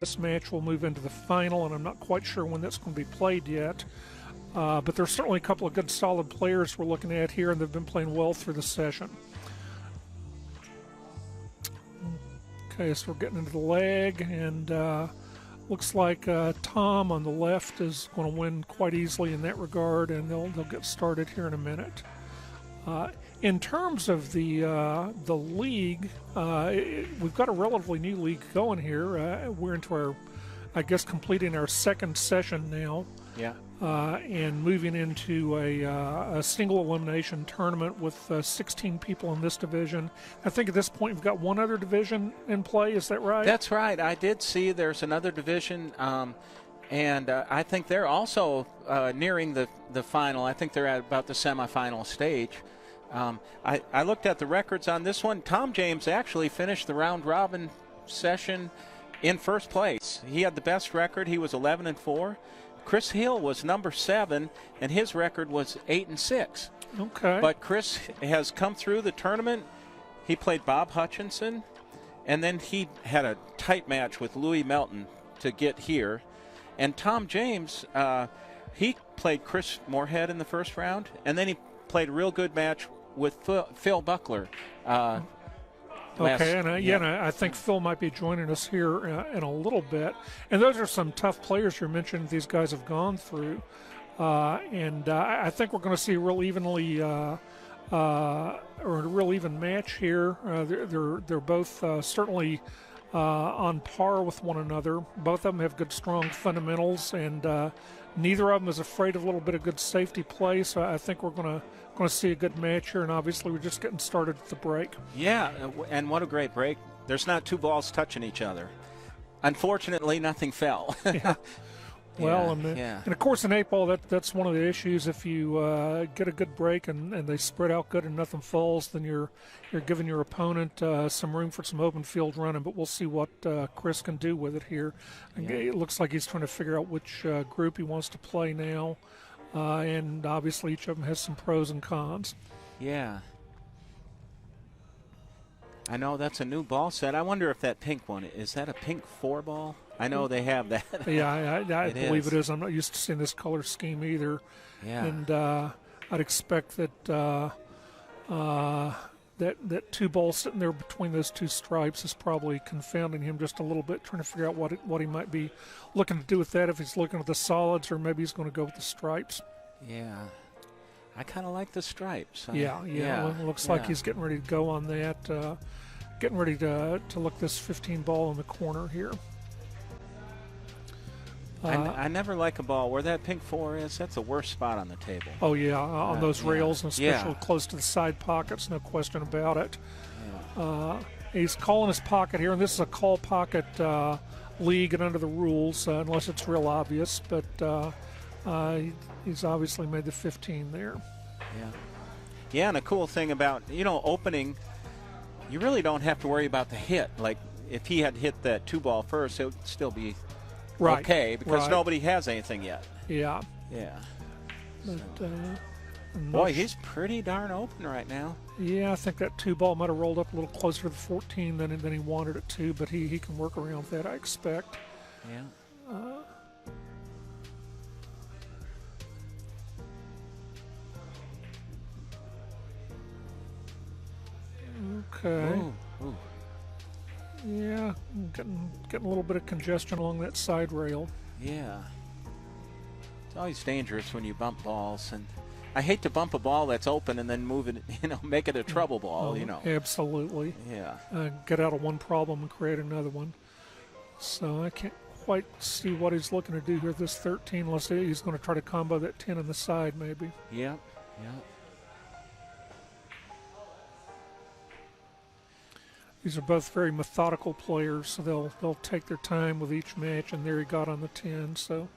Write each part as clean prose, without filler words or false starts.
This match will move into the final, and I'm not quite sure when that's going to be played yet. But there's certainly a couple of good solid players we're looking at here, and they've been playing well through the session. Okay, so we're getting into the leg, and looks like Tom on the left is going to win quite easily in that regard, and they'll get started here in a minute. In terms of the league, we've got a relatively new league going here. We're into our, I guess, completing our second session now. Yeah. And moving into a single elimination tournament with 16 people in this division. I think at this point we've got one other division in play. Is that right? That's right. I did see there's another division, and I think they're also nearing the final. I think they're at about the semifinal stage. I looked at the records on this one. Tom James actually finished the round-robin session in first place. He had the best record. He was 11-4. Chris Hill was number 7, and his record was 8-6. Okay. But Chris has come through the tournament. He played Bob Hutchinson, and then he had a tight match with Louis Melton to get here. And Tom James, he played Chris Moorhead in the first round, and then he played a real good match with Phil Buckler. Okay, and I think Phil might be joining us here in a little bit. And those are some tough players you mentioned these guys have gone through. And I think we're going to see a real evenly or a real even match here. They're both certainly on par with one another. Both of them have good, strong fundamentals, and neither of them is afraid of a little bit of good safety play. So I think we're going to see a good match here, and obviously we're just getting started at the break. Yeah, and what a great break. There's not two balls touching each other. Unfortunately, nothing fell. Yeah. Well, and of course in 8-ball, that's one of the issues. If you get a good break and they spread out good and nothing falls, then you're giving your opponent some room for some open field running. But we'll see what Chris can do with it here. Yeah. It looks like he's trying to figure out which group he wants to play now. And obviously each of them has some pros and cons. Yeah. I know that's a new ball set. I wonder if that pink one, is that a pink 4-ball? I know they have that. Yeah, I believe it is. I'm not used to seeing this color scheme either. Yeah. And I'd expect that that 2-ball sitting there between those two stripes is probably confounding him just a little bit, trying to figure out what he might be looking to do with that, if he's looking at the solids or maybe he's going to go with the stripes. Yeah. I kind of like the stripes. Yeah. Well, it looks like he's getting ready to go on that, getting ready to look this 15-ball in the corner here. I never like a ball where that pink 4 is. That's the worst spot on the table. Oh, yeah, on those rails, and especially close to the side pockets, no question about it. Yeah. He's calling his pocket here, and this is a call pocket league and under the rules, unless it's real obvious. But he's obviously made the 15 there. Yeah. Yeah, and a cool thing about, opening, you really don't have to worry about the hit. Like, if he had hit that 2-ball first, it would still be okay, because nobody has anything yet. Yeah. Yeah. But, boy, he's pretty darn open right now. Yeah, I think that 2-ball might have rolled up a little closer to the 14 than he wanted it to, but he can work around that, I expect. Yeah. Okay. Ooh. Yeah, getting a little bit of congestion along that side rail. Yeah. It's always dangerous when you bump balls, and I hate to bump a ball that's open and then move it, make it a trouble ball, Absolutely. Yeah. Get out of one problem and create another one. So I can't quite see what he's looking to do here, this 13, unless he's going to try to combo that 10 on the side, maybe. Yeah. These are both very methodical players, so they'll take their time with each match, and there he got on the 10, so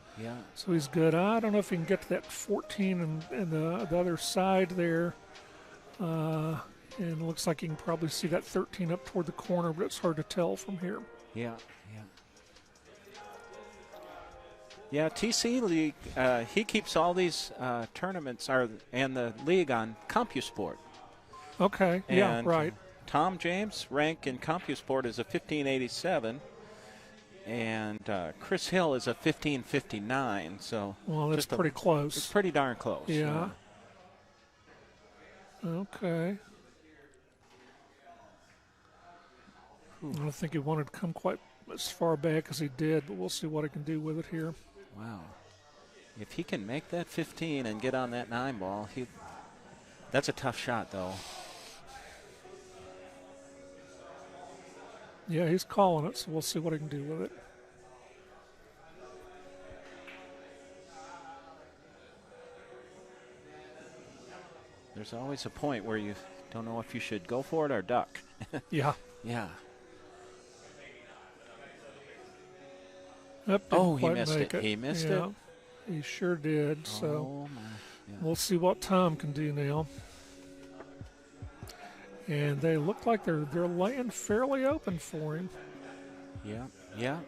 he's good. I don't know if he can get to that 14 and the other side there, and it looks like you can probably see that 13 up toward the corner, but it's hard to tell from here. Yeah. TC League, he keeps all these tournaments and the league on CompuSport. Okay, and right. Tom James' rank in CompuSport is a 1587. And Chris Hill is a 15.59, so well, that's pretty close. It's pretty darn close. Yeah. Okay. I don't think he wanted to come quite as far back as he did, but we'll see what he can do with it here. Wow. If he can make that 15 and get on that 9 ball, that's a tough shot, though. Yeah, he's calling it, so we'll see what he can do with it. There's always a point where you don't know if you should go for it or duck. Yeah. Yeah. Yep, he missed it. He missed it? He sure did. So Yeah. we'll see what Tom can do now. And they look like they're laying fairly open for him. Yeah, yeah.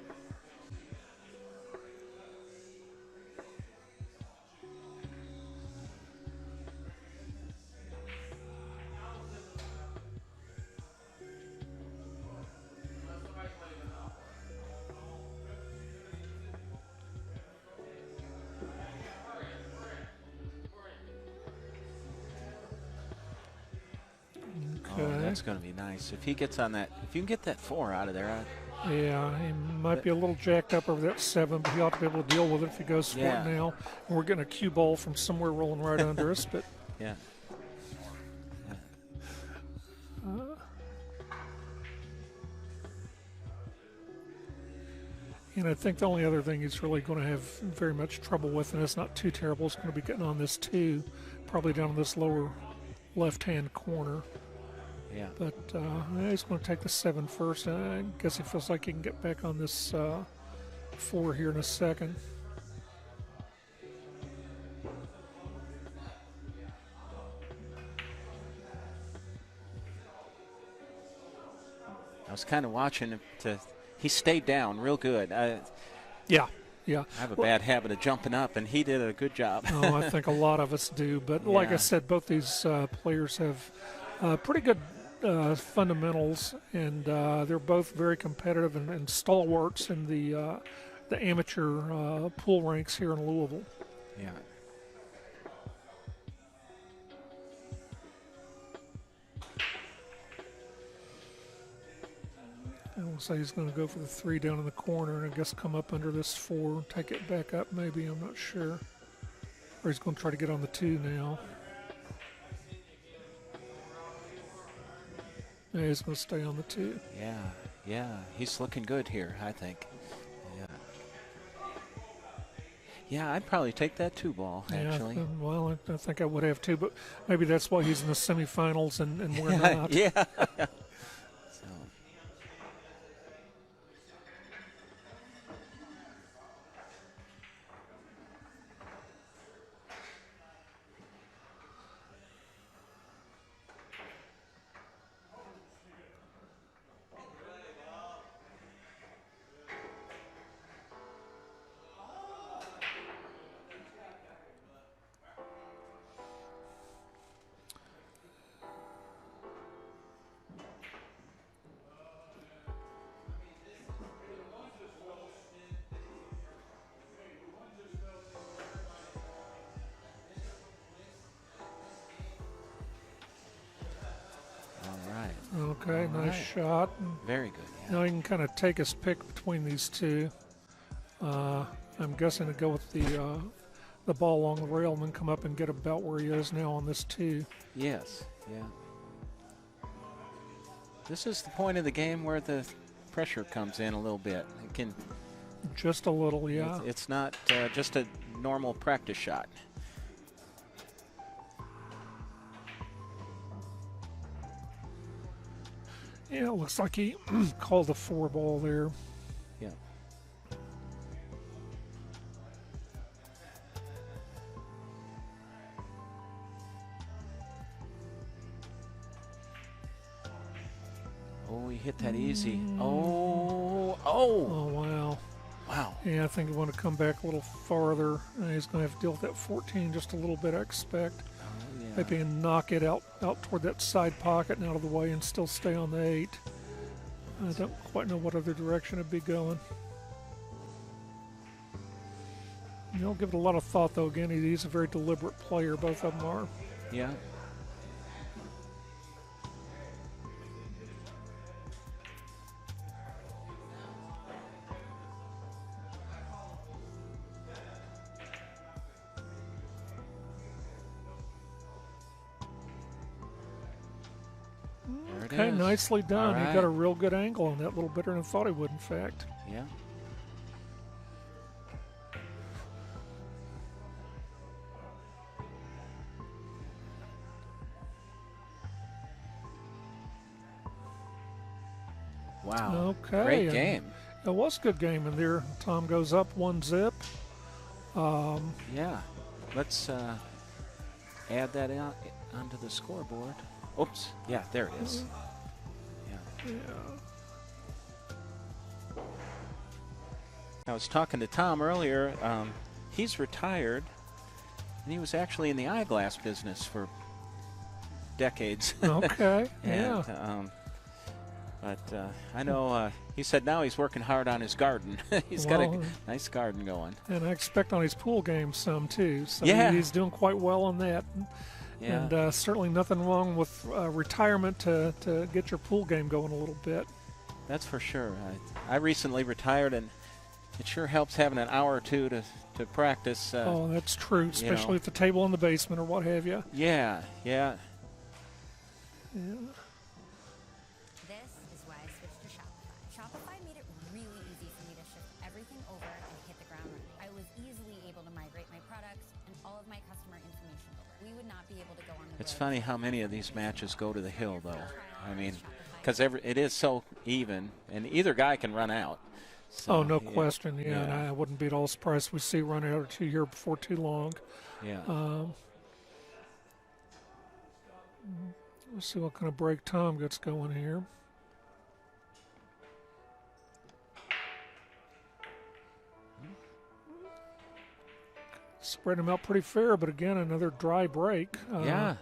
Oh, that's going to be nice. If he gets on that, if you can get that 4 out of there. Yeah, he might be a little jacked up over that 7, but he ought to be able to deal with it if he goes for it now. And we're getting a cue ball from somewhere rolling right under us, but yeah. And I think the only other thing he's really going to have very much trouble with, and it's not too terrible, is going to be getting on this 2, probably down in this lower left-hand corner. Yeah. But he's going to take the 7 first. I guess he feels like he can get back on this 4 here in a second. I was kind of watching him he stayed down real good. Yeah. I have a bad habit of jumping up, and he did a good job. I think a lot of us do. But like I said, both these players have pretty good fundamentals, and they're both very competitive and stalwarts in the amateur pool ranks here in Louisville. Yeah. And we'll say he's going to go for the 3 down in the corner, and I guess come up under this 4, take it back up maybe, I'm not sure. Or he's going to try to get on the 2 now. Yeah, he's going to stay on the 2. Yeah. He's looking good here, I think. Yeah, I'd probably take that 2 ball, actually. Well, I think I would have too, but maybe that's why he's in the semifinals and we're not. Yeah. Okay, nice shot. Very good. Yeah. Now he can kind of take his pick between these 2. I'm guessing to go with the ball along the rail and then come up and get about where he is now on this 2. Yes, yeah. This is the point of the game where the pressure comes in a little bit. It can just a little, yeah. It's not just a normal practice shot. Yeah, it looks like he called the 4 ball there. Yeah. Oh, he hit that easy. Oh, wow. Wow. Yeah, I think he want to come back a little farther. He's going to have to deal with that 14 just a little bit, I expect. Maybe knock it out toward that side pocket and out of the way and still stay on the 8. I don't quite know what other direction it'd be going. He'll give it a lot of thought, though. Again, he's a very deliberate player. Both of them are. Yeah. Okay, nicely done. Right. He got a real good angle on that, a little better than I thought he would, in fact. Yeah. Wow. Okay. Great game. It was a good game in there. Tom goes up 1-zip. Yeah. Let's add that onto the scoreboard. Oops. Yeah, there it is. Yeah. I was talking to Tom earlier. He's retired, and he was actually in the eyeglass business for decades. Okay. And, yeah. But I know he said now he's working hard on his garden. He's got a nice garden going. And I expect on his pool game some, too. So yeah. He's doing quite well on that. Yeah. And certainly nothing wrong with retirement to get your pool game going a little bit. That's for sure. I recently retired, and it sure helps having an hour or two to practice. Oh, that's true, especially at the table in the basement or what have you. Yeah, yeah. This is why I switched to Shopify. Shopify made it really easy for me to ship everything over and hit the ground running. I was easily able to migrate my products and all of my customer information over. We would not be able to go on the road. It's funny how many of these matches go to the hill, though. I mean, because it is so even, and either guy can run out. So, no question. Yeah, and I wouldn't be at all surprised if we see run out or two here before too long. Yeah. Let's see what kind of break Tom gets going here. Spread him out pretty fair, but again, another dry break. Yeah.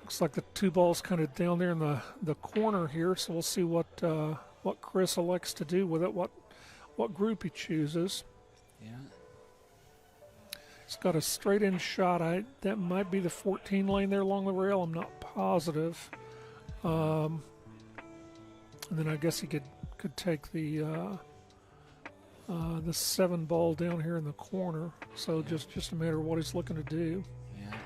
Looks like the two balls kind of down there in the corner here, so we'll see what Chris elects to do with it, what group he chooses. Yeah. He's got a straight-in shot. That might be the 14 lane there along the rail. I'm not positive. And then I guess he could take the 7 ball down here in the corner. So just a matter of what he's looking to do. Yeah.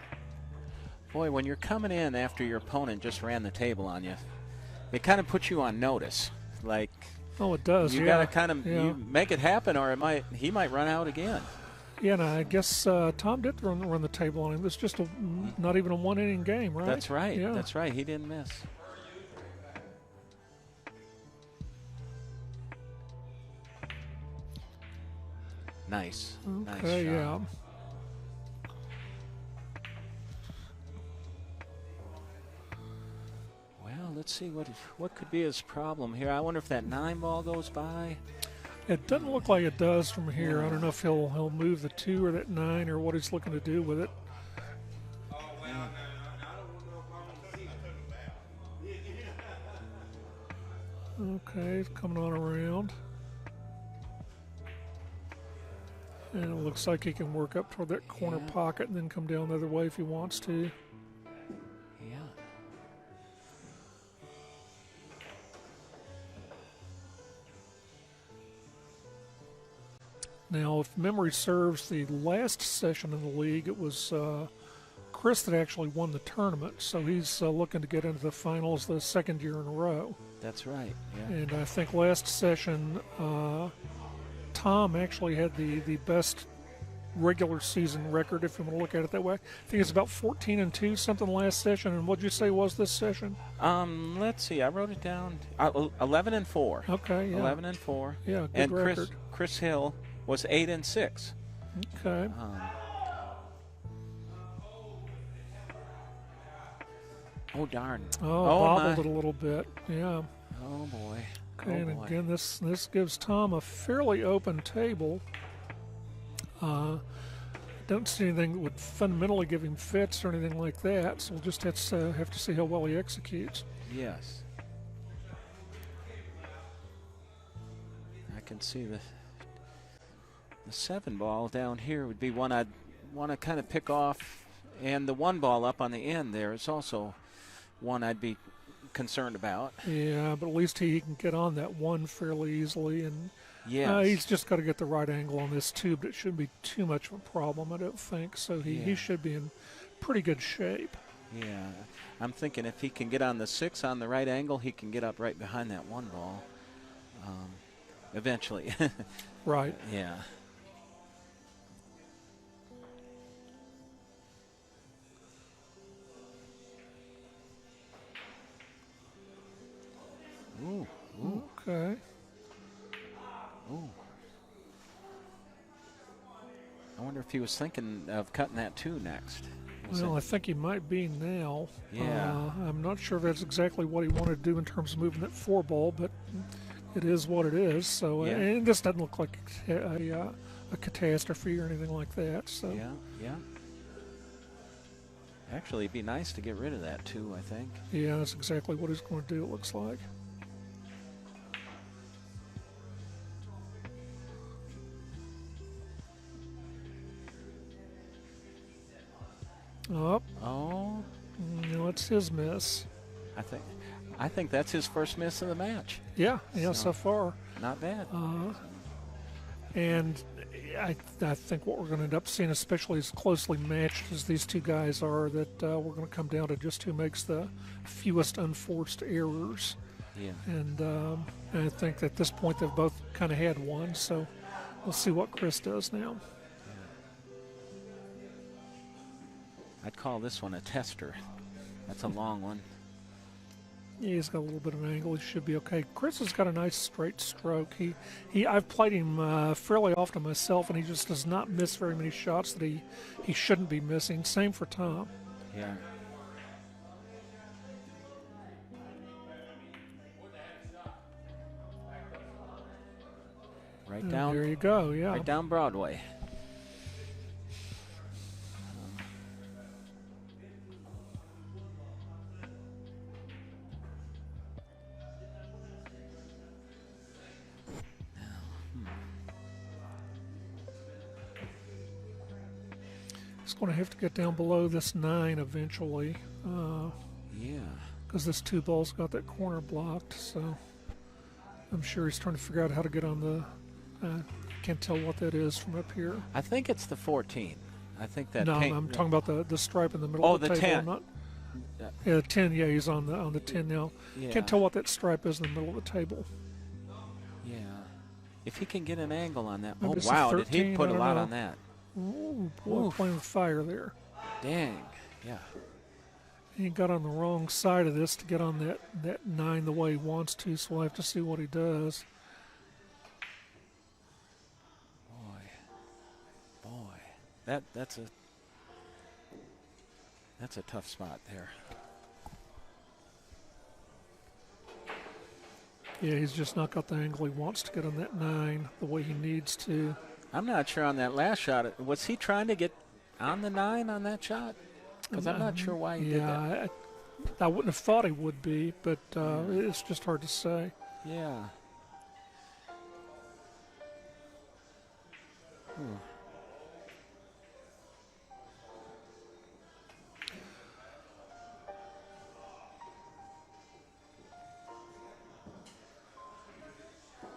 Boy, when you're coming in after your opponent just ran the table on you, it kind of puts you on notice. Like, oh, it does. You got to kind of you make it happen, or he might run out again. Yeah, and I guess Tom did run the table on him. It's just not even a one-inning game, right? That's right. Yeah. That's right. He didn't miss. Nice. Okay, nice shot. yeah. Well, let's see what could be his problem here. I wonder if that 9 ball goes by. It doesn't look like it does from here. I don't know if he'll move the 2 or that 9 or what he's looking to do with it. Okay, it's coming on around. And it looks like he can work up toward that corner pocket and then come down the other way if he wants to. Yeah. Now, if memory serves, the last session in the league, it was Chris that actually won the tournament. So he's looking to get into the finals the second year in a row. That's right, yeah. And I think last session, Tom actually had the best regular season record, if you want to look at it that way. I think it's about 14-2 something last session. And what'd you say was this session? Let's see. I wrote it down. 11-4. Okay, yeah. 11-4. Yeah, good record. And Chris Hill was 8-6. Okay. Oh, darn. Bobbled it a little bit. Yeah. Oh, boy. Okay, and again, this gives Tom a fairly open table. Don't see anything that would fundamentally give him fits or anything like that, so we'll just have to see how well he executes. Yes. I can see The 7 ball down here would be one I'd want to kind of pick off, and the 1 ball up on the end there is also one I'd be concerned about. Yeah, but at least he can get on that 1 fairly easily, and yes. He's just got to get the right angle on this too, but it shouldn't be too much of a problem, I don't think. So he should be in pretty good shape. Yeah, I'm thinking if he can get on the 6 on the right angle, he can get up right behind that 1 ball eventually. Right. Yeah. Ooh. Ooh. Okay. Ooh. I wonder if he was thinking of cutting that 2 next. Well, I think he might be now. Yeah. I'm not sure if that's exactly what he wanted to do in terms of moving that 4 ball, but it is what it is. So, Yeah. and this doesn't look like a catastrophe or anything like that. So. Yeah, yeah. Actually, it'd be nice to get rid of that 2, I think. Yeah, that's exactly what he's going to do, it looks like. Up. Oh. No, it's his miss. I think that's his first miss of the match. Yeah, so far. Not bad. And I think what we're going to end up seeing, especially as closely matched as these 2 guys are, that we're going to come down to just who makes the fewest unforced errors. Yeah. And I think at this point they've both kind of had one, so we'll see what Chris does now. I'd call this one a tester. That's a long one. Yeah, he's got a little bit of an angle. He should be okay. Chris has got a nice straight stroke. I've played him fairly often myself, and he just does not miss very many shots that he shouldn't be missing. Same for Tom. Yeah. Right down. There you go. Yeah. Right down Broadway. He's going to have to get down below this 9 eventually. Yeah. Because this 2 ball's got that corner blocked, so I'm sure he's trying to figure out how to get on the. Can't tell what that is from up here. I think it's the 14. I think that. No, paint, I'm talking about the stripe in the middle Oh, of the the table. 10. Not, yeah, the 10. Yeah, he's on the 10 now. Yeah. Can't tell what that stripe is in the middle of the table. Yeah. If he can get an angle on that. Maybe Oh, it's a wow. 13, Did he put I a don't lot know. on that? Ooh, boy, Ooh. playing with fire there. Dang. Yeah. He got on the wrong side of this to get on that 9 the way he wants to, so we'll have to see what he does. Boy. That's a tough spot there. Yeah, he's just not got the angle he wants to get on that 9 the way he needs to. I'm not sure on that last shot. Was he trying to get on the 9 on that shot? Because I'm not sure why he did that. I wouldn't have thought he would be, but it's just hard to say. Yeah.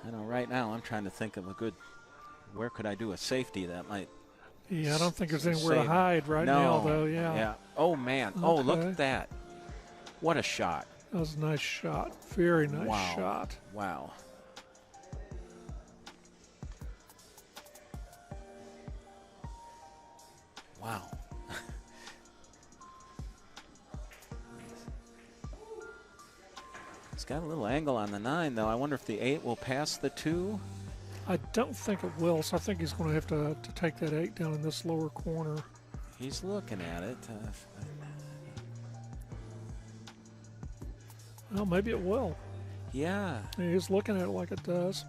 I know right now I'm trying to think of a good, where could I do a safety that might. Yeah, I don't think there's anywhere to save. hide right now, though. Yeah. Yeah. Oh, man. Oh, look Okay. at that. What a shot. That was a nice shot. Very nice Wow. shot. Wow. Wow. It's got a little angle on the 9, though. I wonder if the 8 will pass the 2. I don't think it will, so I think he's going to have to take that 8 down in this lower corner. He's looking at it. Well, maybe it will. Yeah. He's looking at it like it does.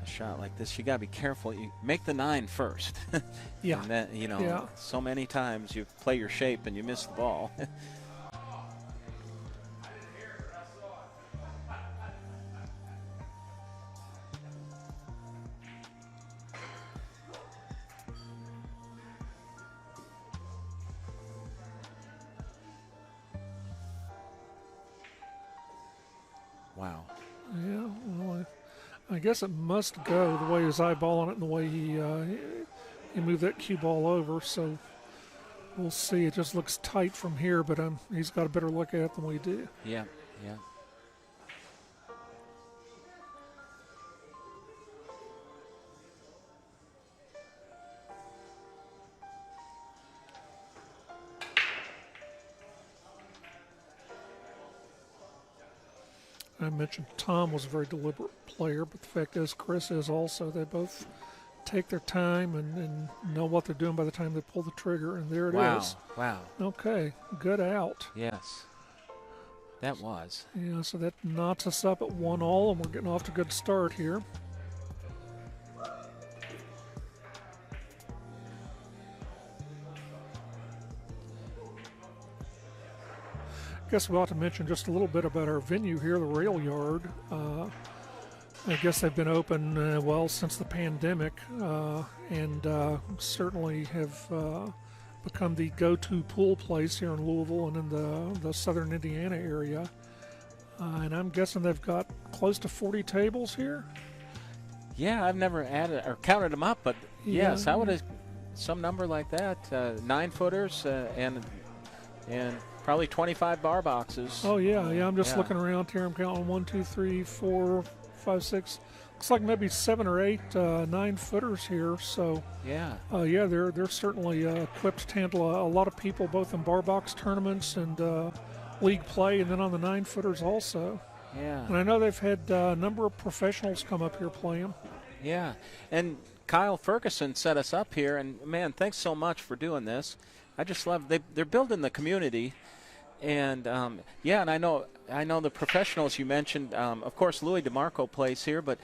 A shot like this, you got to be careful. You make the 9 first. Yeah. And then, Yeah. so many times you play your shape and you miss the ball. Wow. Yeah, well, I guess it must go the way he's eyeballing it and the way he moved that cue ball over. So we'll see. It just looks tight from here, but he's got a better look at it than we do. Yeah, yeah. I mentioned Tom was a very deliberate player, but the fact is Chris is also. They both take their time and know what they're doing by the time they pull the trigger, and there it is. Wow. Okay, good out. Yes. That was. Yeah, so that knots us up at 1-all, and we're getting off to a good start here. Guess we ought to mention just a little bit about our venue here, the Rail Yard. I guess they've been open, since the pandemic, and certainly have become the go-to pool place here in Louisville and in the southern Indiana area. And I'm guessing they've got close to 40 tables here. Yeah, I've never added or counted them up, but yes, I would have some number like that. 9-footers and probably 25 bar boxes. Oh yeah. I'm just looking around here. I'm counting 1, 2, 3, 4, 5, 6. Looks like maybe 7 or 8 9-footers here. So they're certainly equipped to handle a lot of people, both in bar box tournaments and league play, and then on the 9-footers also. Yeah. And I know they've had a number of professionals come up here playing. Yeah. And Kyle Ferguson set us up here, and man, thanks so much for doing this. I just love they're building the community, and and I know the professionals you mentioned. Of course, Louis DeMarco plays here, but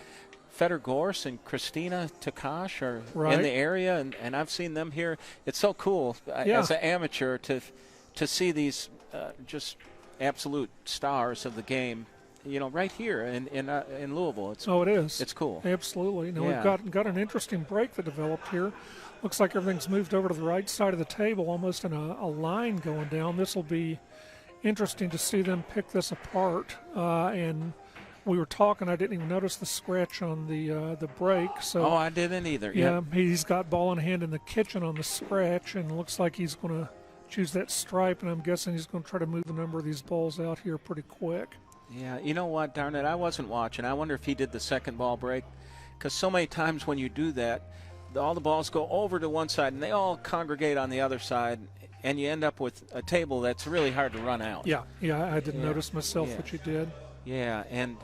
Feder Gorse and Christina Takash are in the area, and I've seen them here. It's so cool as an amateur to see these just absolute stars of the game. Right here in Louisville. It is. It's cool. Absolutely. Now we've got an interesting break that developed here. Looks like everything's moved over to the right side of the table, almost in a line going down. This will be interesting to see them pick this apart. And we were talking, I didn't even notice the scratch on the break. So I didn't either. Yeah, he's got ball in hand in the kitchen on the scratch, and it looks like he's going to choose that stripe, and I'm guessing he's going to try to move a number of these balls out here pretty quick. Yeah, you know what, darn it, I wasn't watching. I wonder if he did the second ball break, because so many times when you do that, all the balls go over to one side and they all congregate on the other side, and you end up with a table that's really hard to run out. Yeah, I didn't notice myself what you did. Yeah, and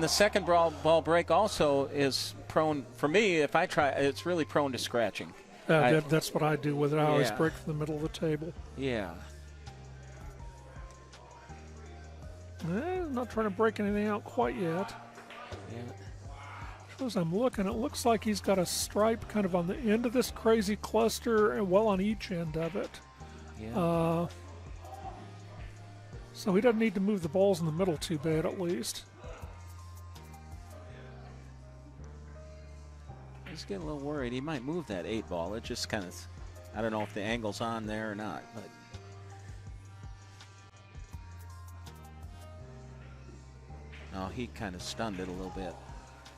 the second ball break also is prone, for me, if I try, it's really prone to scratching. That's what I do with it. I always break from the middle of the table. Yeah. Not trying to break anything out quite yet. Yeah. As I'm looking, it looks like he's got a stripe kind of on the end of this crazy cluster and well on each end of it. Yeah. So he doesn't need to move the balls in the middle too bad, at least. He's getting a little worried. He might move that 8 ball. It just kind of, I don't know if the angle's on there or not, but. Oh, he kind of stunned it a little bit.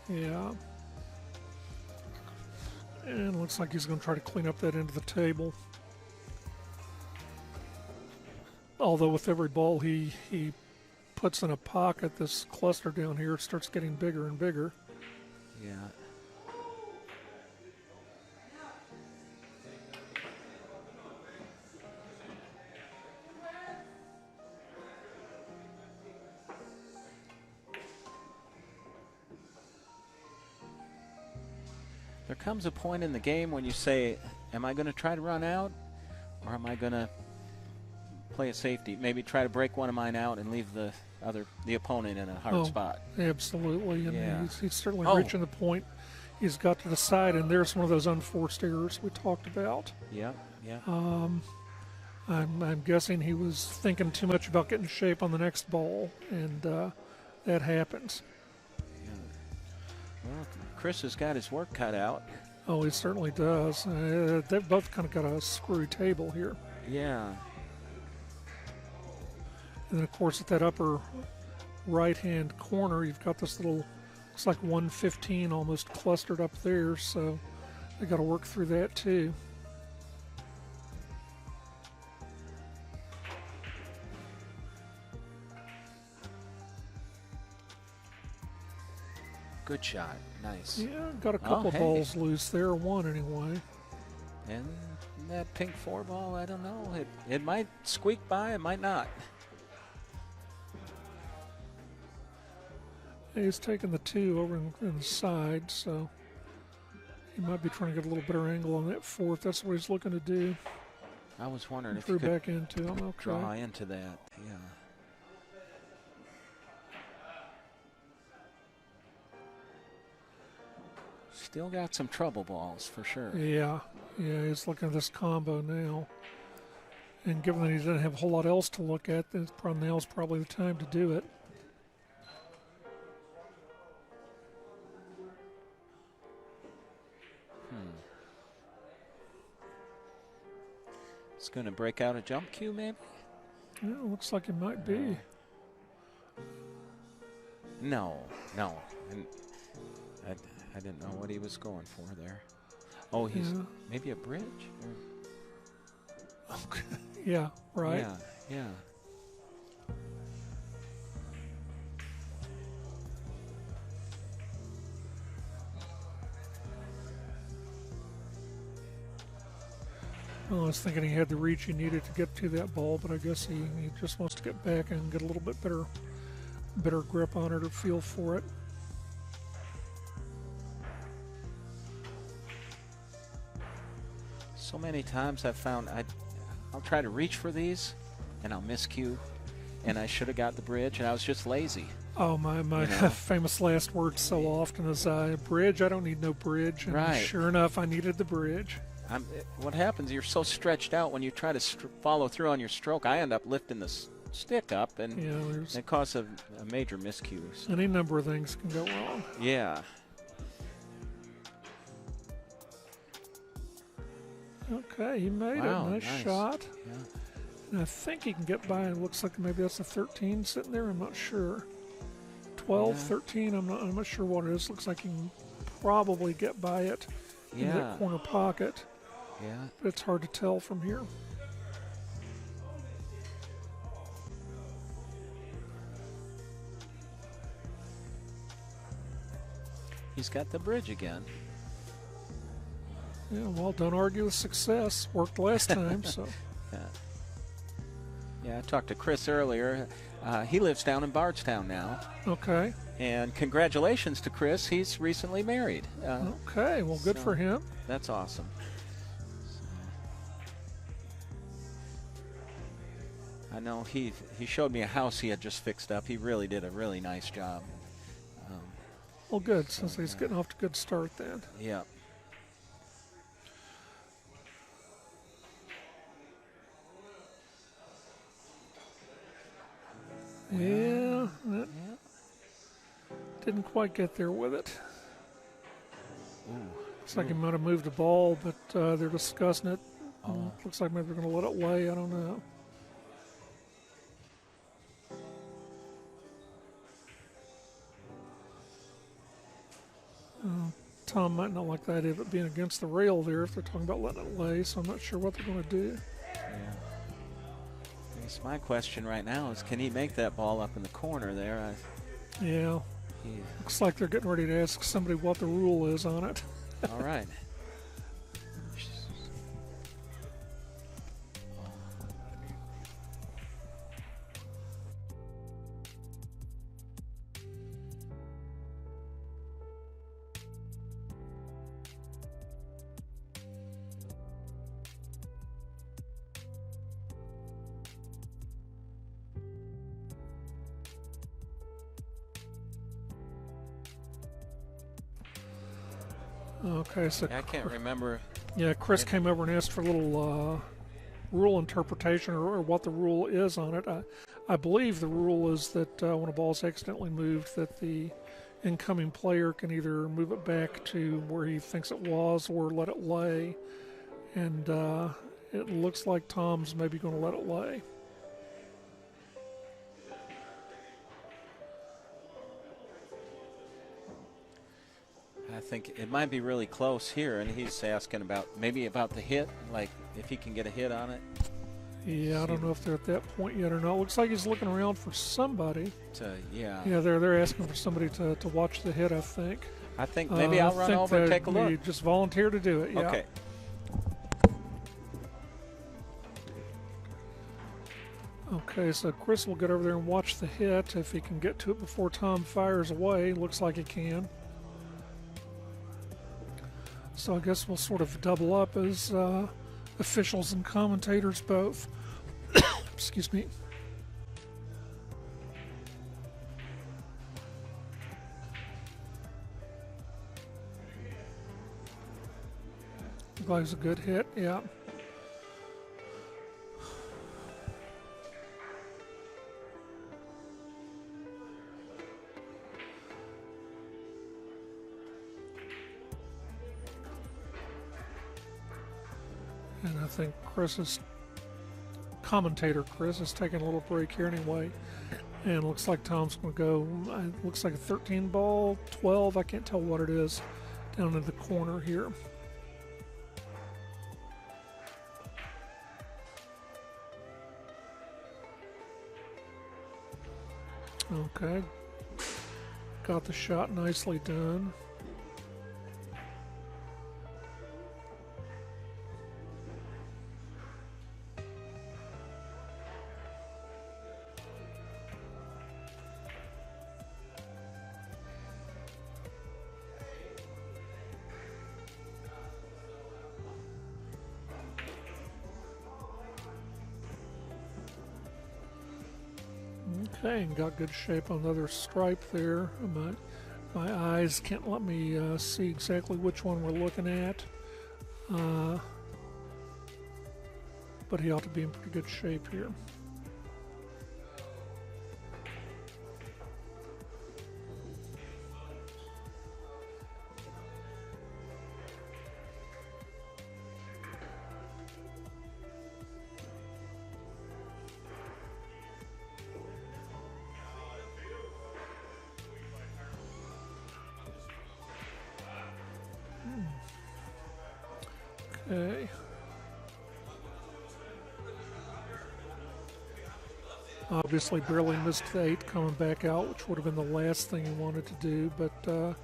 Yeah. And it looks like he's going to try to clean up that end of the table. Although with every ball he puts in a pocket, this cluster down here starts getting bigger and bigger. Yeah. There comes a point in the game when you say, am I going to try to run out, or am I going to play a safety? Maybe try to break one of mine out and leave the opponent in a hard spot. Absolutely, and he's certainly reaching the point he's got to decide, and there's one of those unforced errors we talked about. Yeah. I'm guessing he was thinking too much about getting shape on the next ball, and that happens. Well, Chris has got his work cut out. Oh, he certainly does. They've both kind of got a screw table here. Yeah. And then, of course, at that upper right-hand corner, you've got this little, looks like 115 almost clustered up there, so they got to work through that too. Good shot. Nice. Yeah, got a couple hey. balls loose there, one anyway. And that pink 4-ball, I don't know. It might squeak by, it might not. He's taking the 2 over in the side, so he might be trying to get a little better angle on that 4th. That's what he's looking to do. I was wondering if you Threw could back into him. Okay. draw into that. Yeah. Still got some trouble balls for sure. Yeah, he's looking at this combo now. And given that he doesn't have a whole lot else to look at, then now's probably the time to do it. It's going to break out a jump cue, maybe? Yeah, looks like it might be. No. And I didn't know what he was going for there. Oh, he's maybe a bridge? Okay. Yeah, right. Yeah. Well, I was thinking he had the reach he needed to get to that ball, but I guess he just wants to get back and get a little bit better grip on it or feel for it. So many times I've found I'll try to reach for these and I'll miscue, and I should have got the bridge, and I was just lazy. Oh, my famous last words so often is bridge, I don't need no bridge. And right. Sure enough, I needed the bridge. What happens, you're so stretched out when you try to follow through on your stroke, I end up lifting the stick up, and it causes a major miscue. So. Any number of things can go wrong. Yeah. Okay, he made it. Nice shot. Yeah. And I think he can get by. It looks like maybe that's a 13 sitting there. I'm not sure. 12, 13. I'm not sure what it is. Looks like he can probably get by it in that corner pocket. Yeah. But it's hard to tell from here. He's got the bridge again. Yeah, well, don't argue with success. Worked last time, so. Yeah, I talked to Chris earlier. He lives down in Bardstown now. Okay. And congratulations to Chris. He's recently married. Okay, well, good for him. That's awesome. I know he showed me a house he had just fixed up. He really did a really nice job. Well, good, since he's getting off to a good start then. Yeah. Yeah, that didn't quite get there with it. Looks like he might have moved the ball, but they're discussing it. Looks like maybe they're going to let it lay. I don't know. Tom might not like the idea of it being against the rail there if they're talking about letting it lay, so I'm not sure what they're going to do. Yeah. I guess my question right now is, can he make that ball up in the corner there? Yeah. Looks like they're getting ready to ask somebody what the rule is on it. All right. Okay, so I can't remember. Yeah, Chris came over and asked for a little rule interpretation or what the rule is on it. I believe the rule is that when a ball is accidentally moved, that the incoming player can either move it back to where he thinks it was or let it lay. And it looks like Tom's maybe going to let it lay. think it might be really close here, and he's asking about the hit, like if he can get a hit on it. Yeah, I don't know if they're at that point yet or not. Looks like he's looking around for somebody. Yeah. Yeah, they're asking for somebody to watch the hit, I think. I think maybe I'll run over and take a look. You just volunteer to do it, yeah. Okay. Okay, so Chris will get over there and watch the hit if he can get to it before Tom fires away. Looks like he can. So I guess we'll sort of double up as officials and commentators both. Excuse me. Looks like it's a good hit, yeah. And I think commentator Chris is taking a little break here anyway. And looks like Tom's going to go, looks like a 13 ball, 12, I can't tell what it is, down in the corner here. Okay. Got the shot nicely done. Okay, and got good shape on the other stripe there. My eyes can't let me see exactly which one we're looking at. But he ought to be in pretty good shape here. Okay. Obviously barely missed the 8 coming back out, which would have been the last thing he wanted to do, but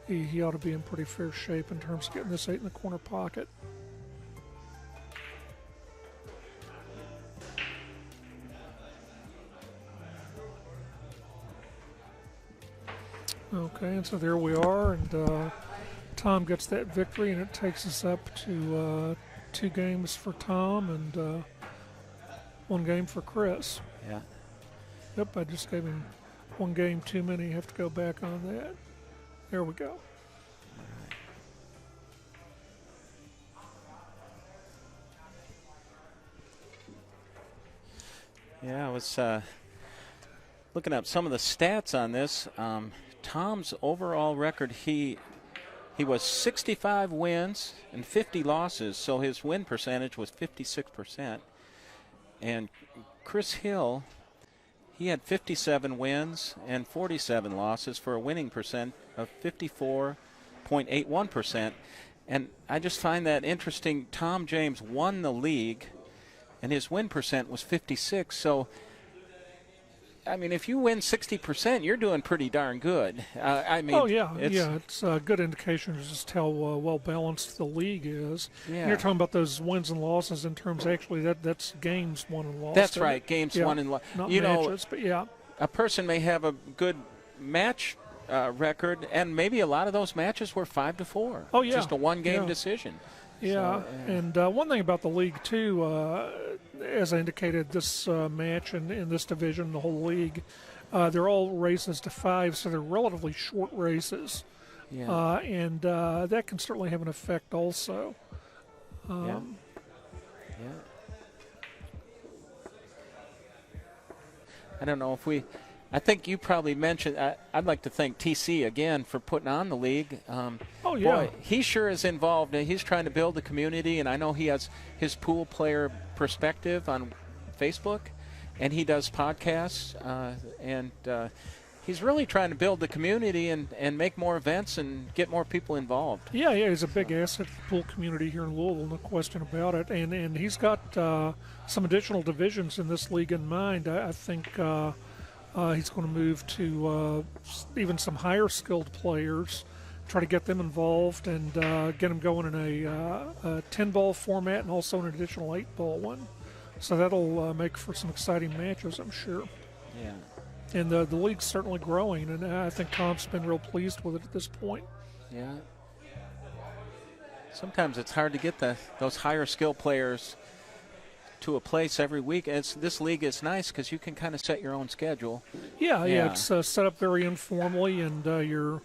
he ought to be in pretty fair shape in terms of getting this 8 in the corner pocket. Okay, and so there we are, and Tom gets that victory, and it takes us up to 2 games for Tom and 1 game for Chris. Yeah. Yep, I just gave him 1 game too many. Have to go back on that. There we go. Yeah, I was looking up some of the stats on this. Tom's overall record, he was 65 wins and 50 losses, so his win percentage was 56%. And Chris Hill, he had 57 wins and 47 losses for a winning percent of 54.81%. And I just find that interesting. Tom James won the league, and his win percent was 56. So, I mean, if you win 60%, you're doing pretty darn good. Oh yeah, it's a good indication of just how well balanced the league is. Yeah. And you're talking about those wins and losses in terms, actually, that's games won and lost. That's right, games won and lost. Not matches, but yeah. A person may have a good match record, and maybe a lot of those matches were 5-4. Oh yeah, just a one-game decision. Yeah, so, and one thing about the league too, as I indicated, this match and in this division, the whole league, they're all races to 5, so they're relatively short races. Yeah. And that can certainly have an effect also. Yeah. I don't know if I think you probably mentioned, I'd like to thank TC again for putting on the league. Oh, yeah. Boy, he sure is involved. He's trying to build the community, and I know he has his pool player perspective on Facebook, and he does podcasts, and he's really trying to build the community and make more events and get more people involved. Yeah, he's a big asset to the pool community here in Louisville, no question about it. And he's got some additional divisions in this league in mind. I think he's going to move to even some higher skilled players, try to get them involved and get them going in a 10-ball format and also an additional 8-ball one. So that'll make for some exciting matches, I'm sure. Yeah. And the league's certainly growing, and I think Tom's been real pleased with it at this point. Yeah. Sometimes it's hard to get those higher skill players to a place every week. This league is nice because you can kind of set your own schedule. Yeah. It's set up very informally, and you're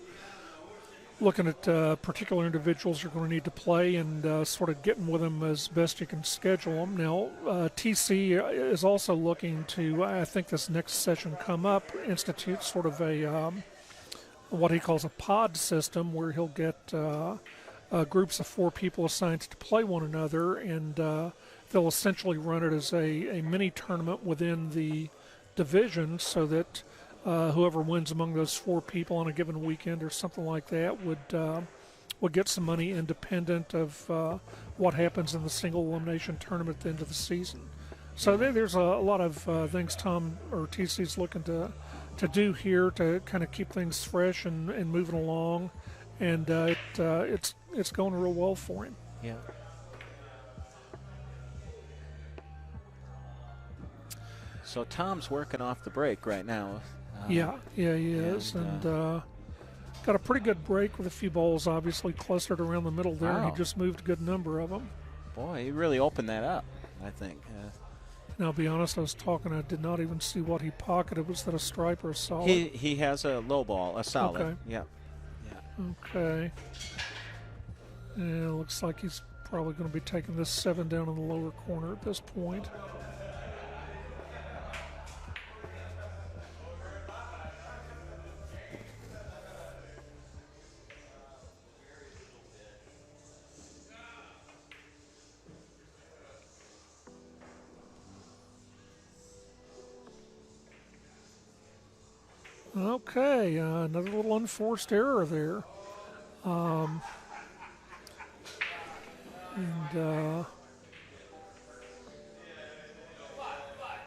looking at particular individuals you're going to need to play and sort of getting with them as best you can schedule them. Now, TC is also looking to, I think this next session come up, institute sort of a what he calls a pod system where he'll get groups of 4 people assigned to play one another, and they'll essentially run it as a mini tournament within the division so that whoever wins among those 4 people on a given weekend or something like that would get some money independent of what happens in the single elimination tournament at the end of the season. So there's a lot of things Tom or TC's looking to do here to kind of keep things fresh and moving along, and it's going real well for him. Yeah. So Tom's working off the break right now. Yeah, he is, and got a pretty good break with a few balls, obviously clustered around the middle there. Wow. He just moved a good number of them. Boy, he really opened that up, I think. Now, I'll be honest, I was talking, I did not even see what he pocketed. Was that a stripe or a solid? He has a low ball, a solid. Okay. Yeah. Okay. Yeah, looks like he's probably going to be taking this 7 down in the lower corner at this point. Okay, another little unforced error there.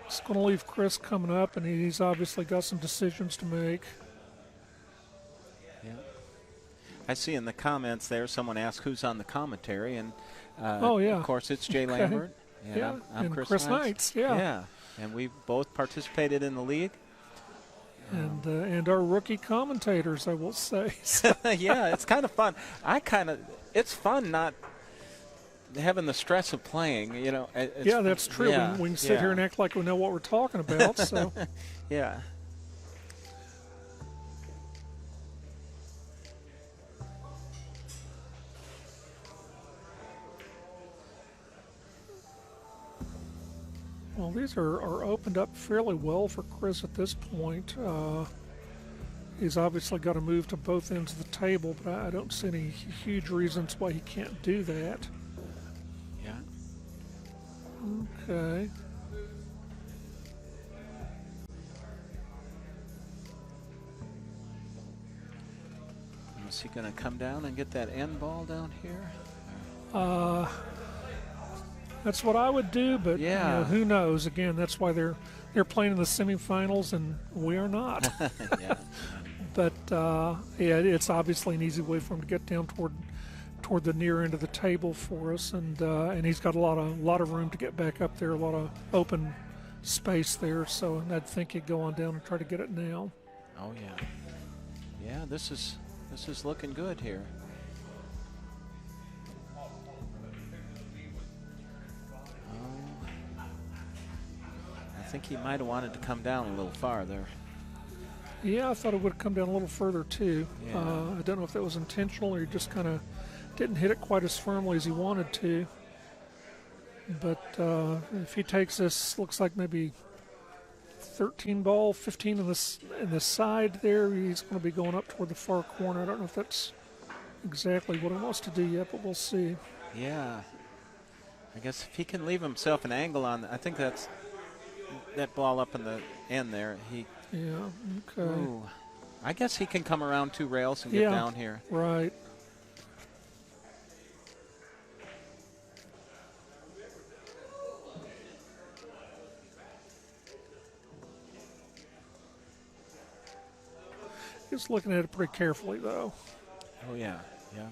It's going to leave Chris coming up, and he's obviously got some decisions to make. Yeah. I see in the comments there someone asked who's on the commentary, and of course it's Jay Lambert. Yeah, I'm and Chris Knights. Yeah, and we both participated in the league. And our rookie commentators, I will say. Yeah, it's kind of fun. It's fun not having the stress of playing, you know. Yeah, that's true. Yeah, we can sit here and act like we know what we're talking about. So. Yeah. Well, these are opened up fairly well for Chris at this point. He's obviously got to move to both ends of the table, but I don't see any huge reasons why he can't do that. Yeah. Okay. Is he going to come down and get that end ball down here? That's what I would do, but yeah. Who knows? Again, that's why they're playing in the semifinals, and we are not. Yeah. But it's obviously an easy way for him to get down toward the near end of the table for us, and he's got a lot of room to get back up there, a lot of open space there. So I'd think he'd go on down and try to get it now. Oh yeah. Yeah, this is looking good here. I think he might have wanted to come down a little farther. Yeah, I thought it would have come down a little further too. Yeah. I don't know if that was intentional or he just kind of didn't hit it quite as firmly as he wanted to. But if he takes this, looks like maybe 13 ball, 15 in the side there, he's going to be going up toward the far corner. I don't know if that's exactly what he wants to do yet, but we'll see. Yeah. I guess if he can leave himself an angle on, I think that's that ball up in the end there. Yeah, okay. Ooh. I guess he can come around 2 rails and get Yeah. down here. Right. Just looking at it pretty carefully, though. Oh, yeah, yeah.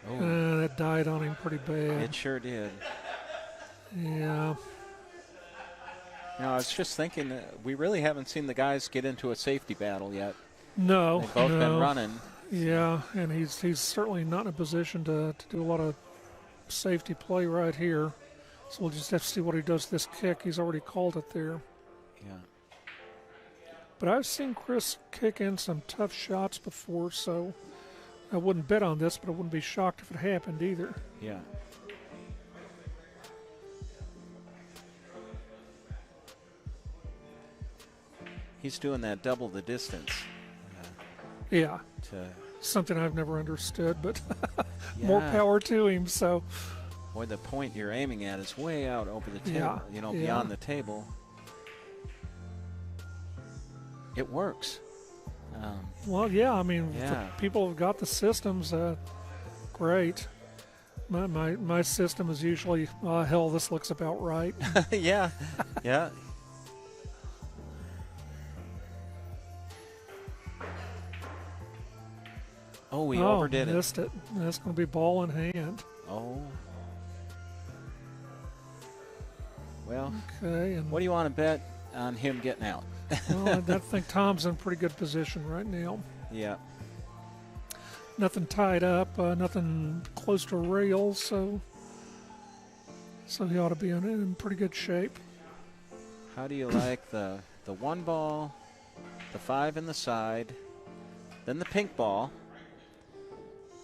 Oh, That died on him pretty bad. it sure did. Yeah. You know, I was just thinking that we really haven't seen the guys get into a safety battle yet. No. They've both no. been running. Yeah, and he's certainly not in a position to do a lot of safety play right here. So we'll just have to see what he does this kick. He's already called it there. Yeah. But I've seen Chris kick in some tough shots before, so I wouldn't bet on this, but I wouldn't be shocked if it happened either. Yeah. He's doing that double the distance. Yeah, To something I've never understood, but more power to him. So, boy, the point you're aiming at is way out over the table. Yeah, You know, yeah. beyond the table. It works. well, yeah, I mean, Yeah. people have got the systems. Great. My system is usually, hell, this looks about right. Yeah. Yeah. Oh, he overdid it. Missed it. That's going to be ball in hand. Oh. Well, Okay, and what do you want to bet on him getting out? well, I think Tom's in pretty good position right now. Yeah. Nothing tied up, nothing close to rails, so he ought to be in pretty good shape. How do you like the 1 ball, the 5 in the side, then the pink ball?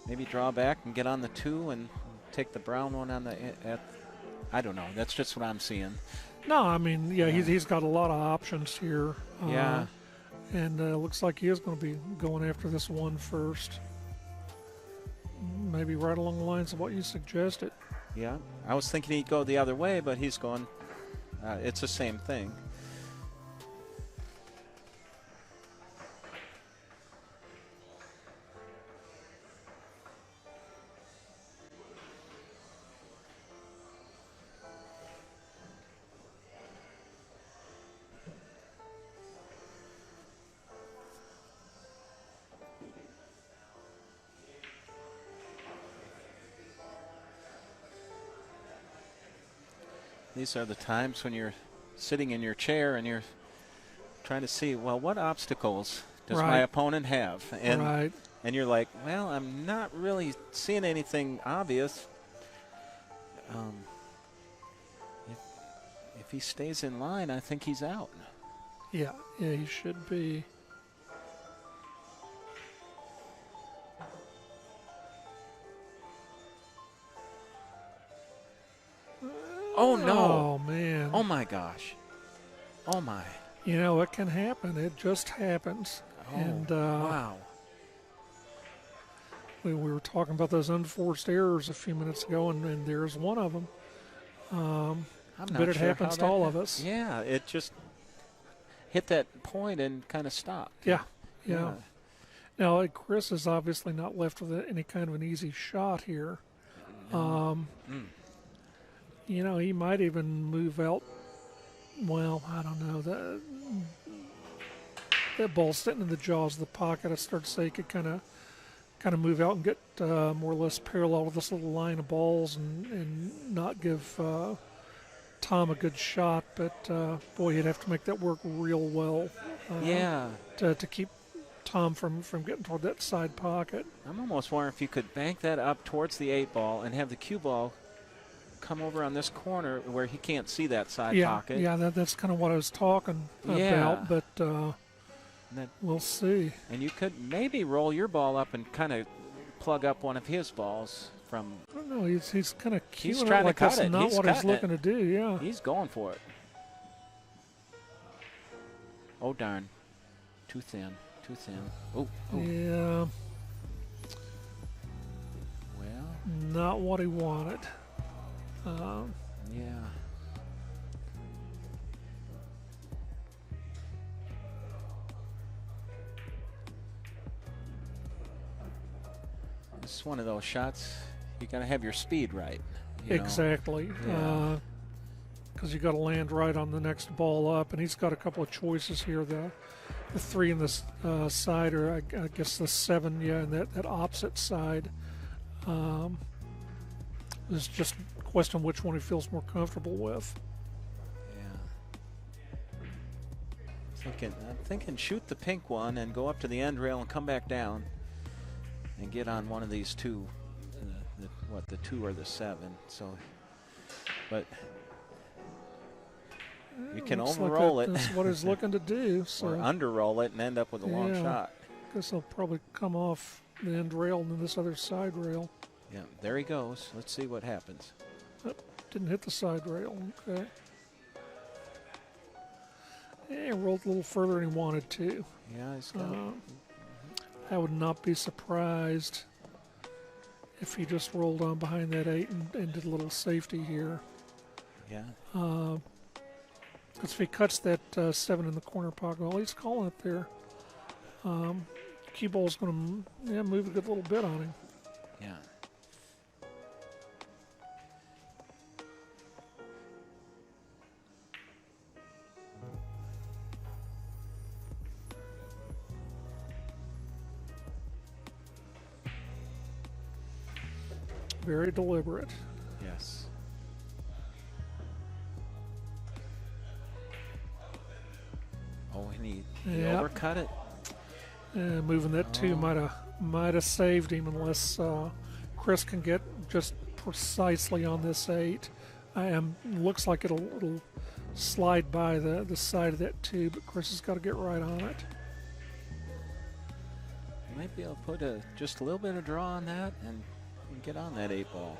Maybe draw back and get on the 2 and take the brown one on the. I don't know. That's just what I'm seeing. No, I mean, yeah, he's got a lot of options here. Yeah. And looks like he is going to be going after this one first. Maybe right along the lines of what you suggested. Yeah. I was thinking he'd go the other way, but he's going. It's the same thing. These are the times when you're sitting in your chair and you're trying to see, well, what obstacles does my Right. opponent have? And Right. and you're like, well, I'm not really seeing anything obvious. If he stays in line, I think he's out. Yeah, he should be. Oh, no. Oh, man. Oh, my gosh. Oh, my. You know, it can happen. It just happens. Oh, And wow. we were talking about those unforced errors a few minutes ago, and there's one of them. I'm not But it sure happens how to all that of us. Yeah, it just hit that point and kind of stopped. Yeah. Now, Chris is obviously not left with any kind of an easy shot here. You know, he might even move out. Well, I don't know. That ball's sitting in the jaws of the pocket. I start to say he could kind of move out and get more or less parallel with this little line of balls and not give Tom a good shot. But, boy, he'd have to make that work real well to keep Tom from getting toward that side pocket. I'm almost wondering if you could bank that up towards the 8 ball and have the cue ball come over on this corner where he can't see that side pocket. Yeah, that's kind of what I was talking Yeah. about, but we'll see. And you could maybe roll your ball up and kind of plug up one of his balls from. I don't know. He's kind of He's queuing trying it to like cut that's it. not He's what he's cutting looking to do. Yeah. He's going for it. Oh, darn. Too thin. Too thin. Oh. Yeah. Well. Not what he wanted. Yeah. This is one of those shots, you got to have your speed right. You know? Exactly. Yeah. Because you got to land right on the next ball up, and he's got a couple of choices here. The 3 in this side, or I guess the 7, yeah, and that opposite side. It's just a question which one he feels more comfortable with. Yeah. I'm thinking shoot the pink one and go up to the end rail and come back down and get on one of these two, the 2 or the 7. So, but you can overroll it. That's what he's looking to do. So. Or underroll it and end up with a long shot. Guess he'll probably come off the end rail and then this other side rail. Yeah, there he goes. Let's see what happens. Oh, didn't hit the side rail. Okay. Yeah, rolled a little further than he wanted to. Yeah, he's got I would not be surprised if he just rolled on behind that 8 and did a little safety here. Yeah. Because if he cuts that 7 in the corner pocket, well, he's calling it there. Cue ball's going to move a good little bit on him. Yeah. Very deliberate. Yes. Oh, and he overcut it. Moving that 2 might have saved him unless Chris can get just precisely on this 8. Looks like it'll slide by the side of that 2, but Chris has got to get right on it. Maybe I'll put just a little bit of draw on that and get on that 8 ball.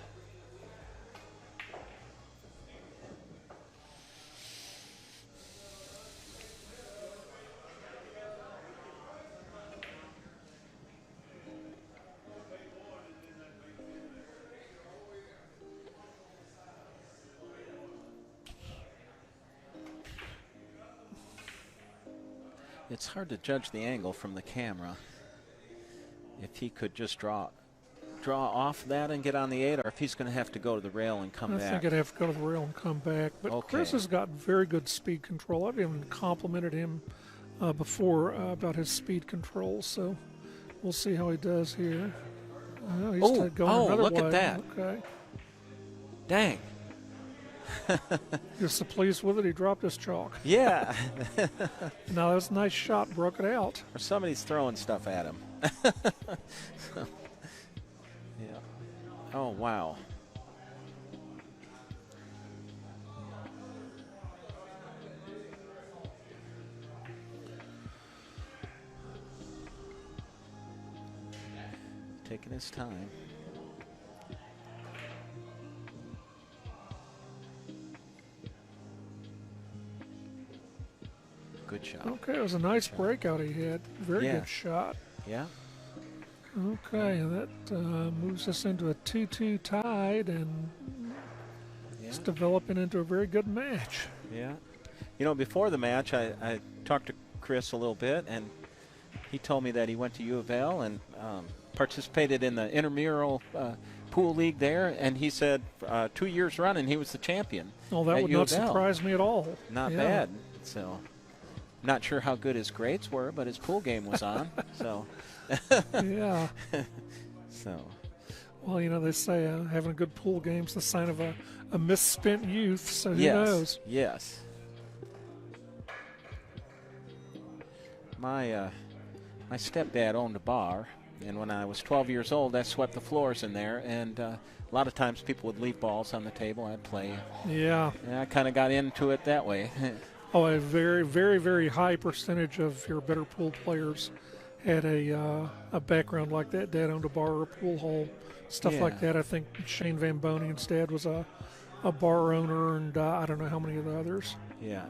It's hard to judge the angle from the camera. If he could just draw off that and get on the 8, or if he's going to have to go to the rail and come back. I think I'd have to go to the rail and come back. But okay. Chris has got very good speed control. I've even complimented him before about his speed control, so we'll see how he does here. He's going another look way. at that. Okay. Dang. You're so pleased with it, he dropped his chalk. Yeah. No, that was a nice shot, broke it out. Or somebody's throwing stuff at him. Yeah. Oh, wow. Taking his time. Good shot. Okay, it was a nice breakout he had. Very Yeah. good shot. Yeah. Okay, that moves us into a 2-2 tied, and it's developing into a very good match. Yeah. You know, before the match, I talked to Chris a little bit, and he told me that he went to U of L and participated in the intramural pool league there, and he said 2 years running he was the champion. Well, that would not surprise me at all. Not bad. So, not sure how good his grades were, but his pool game was on. So. Yeah. So. Well, you know, they say having a good pool game is the sign of a misspent youth, so who knows? Yes. My stepdad owned a bar, and when I was 12 years old, I swept the floors in there, and a lot of times people would leave balls on the table. I'd play. Yeah. And I kind of got into it that way. Oh, a very, very, very high percentage of your better pool players had a background like that. Dad owned a bar or a pool hall, stuff like that. I think Shane Van Boning's dad was a bar owner, and I don't know how many of the others. Yeah.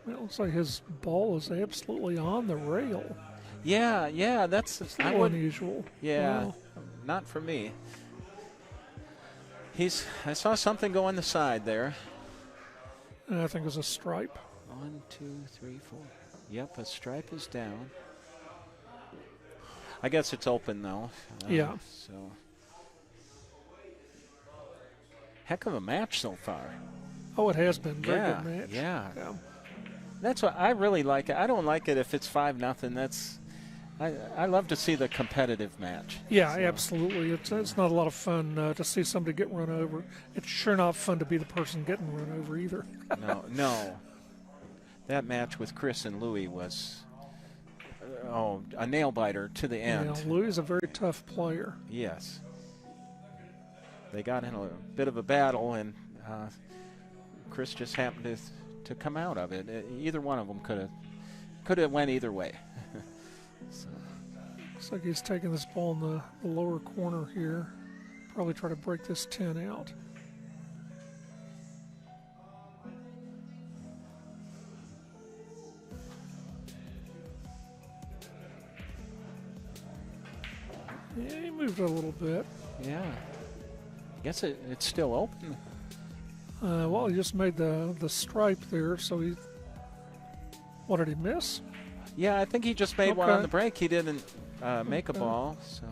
It looks like his ball is absolutely on the rail. Yeah, that's a little unusual. Yeah, wow. not for me. I saw something go on the side there. And I think it was a stripe. 1, 2, 3, 4. Yep, a stripe is down. I guess it's open though. Yeah. So, heck of a match so far. Oh, it has been. Very Yeah, good match. yeah. Yeah. That's what I really like. I don't like it if it's 5-0. That's I love to see the competitive match. Yeah, So, absolutely. It's not a lot of fun to see somebody get run over. It's sure not fun to be the person getting run over either. No. That match with Chris and Louie was a nail biter to the end. Yeah, Louis is a very tough player. Yes. They got in a bit of a battle, and Chris just happened to come out of it. Either one of them could have went either way. So. Looks like he's taking this ball in the lower corner here. Probably try to break this 10 out. Yeah, he moved it a little bit. Yeah. I guess it's still open. Well, he just made the stripe there, so he... What, did he miss? Yeah, I think he just made one on Okay. the break. He didn't make a ball, so.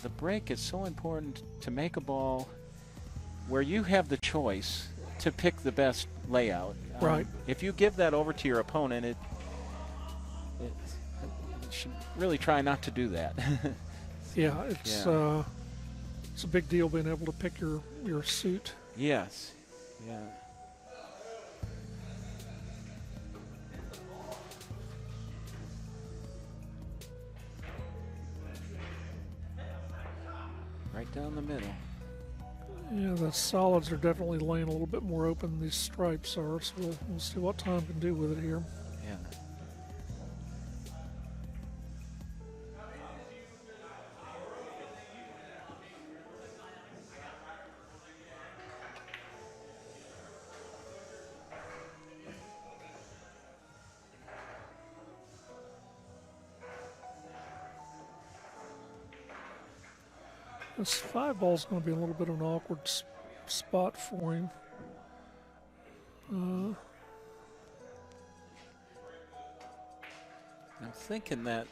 The break is so important to make a ball where you have the choice to pick the best layout. Right. If you give that over to your opponent, it should really try not to do that. Yeah, it's a big deal being able to pick your suit. Yes. Yeah. Right down the middle. Yeah, the solids are definitely laying a little bit more open than these stripes are, so we'll see what Tom can do with it here. Yeah. This 5 ball is going to be a little bit of an awkward spot for him. I'm thinking to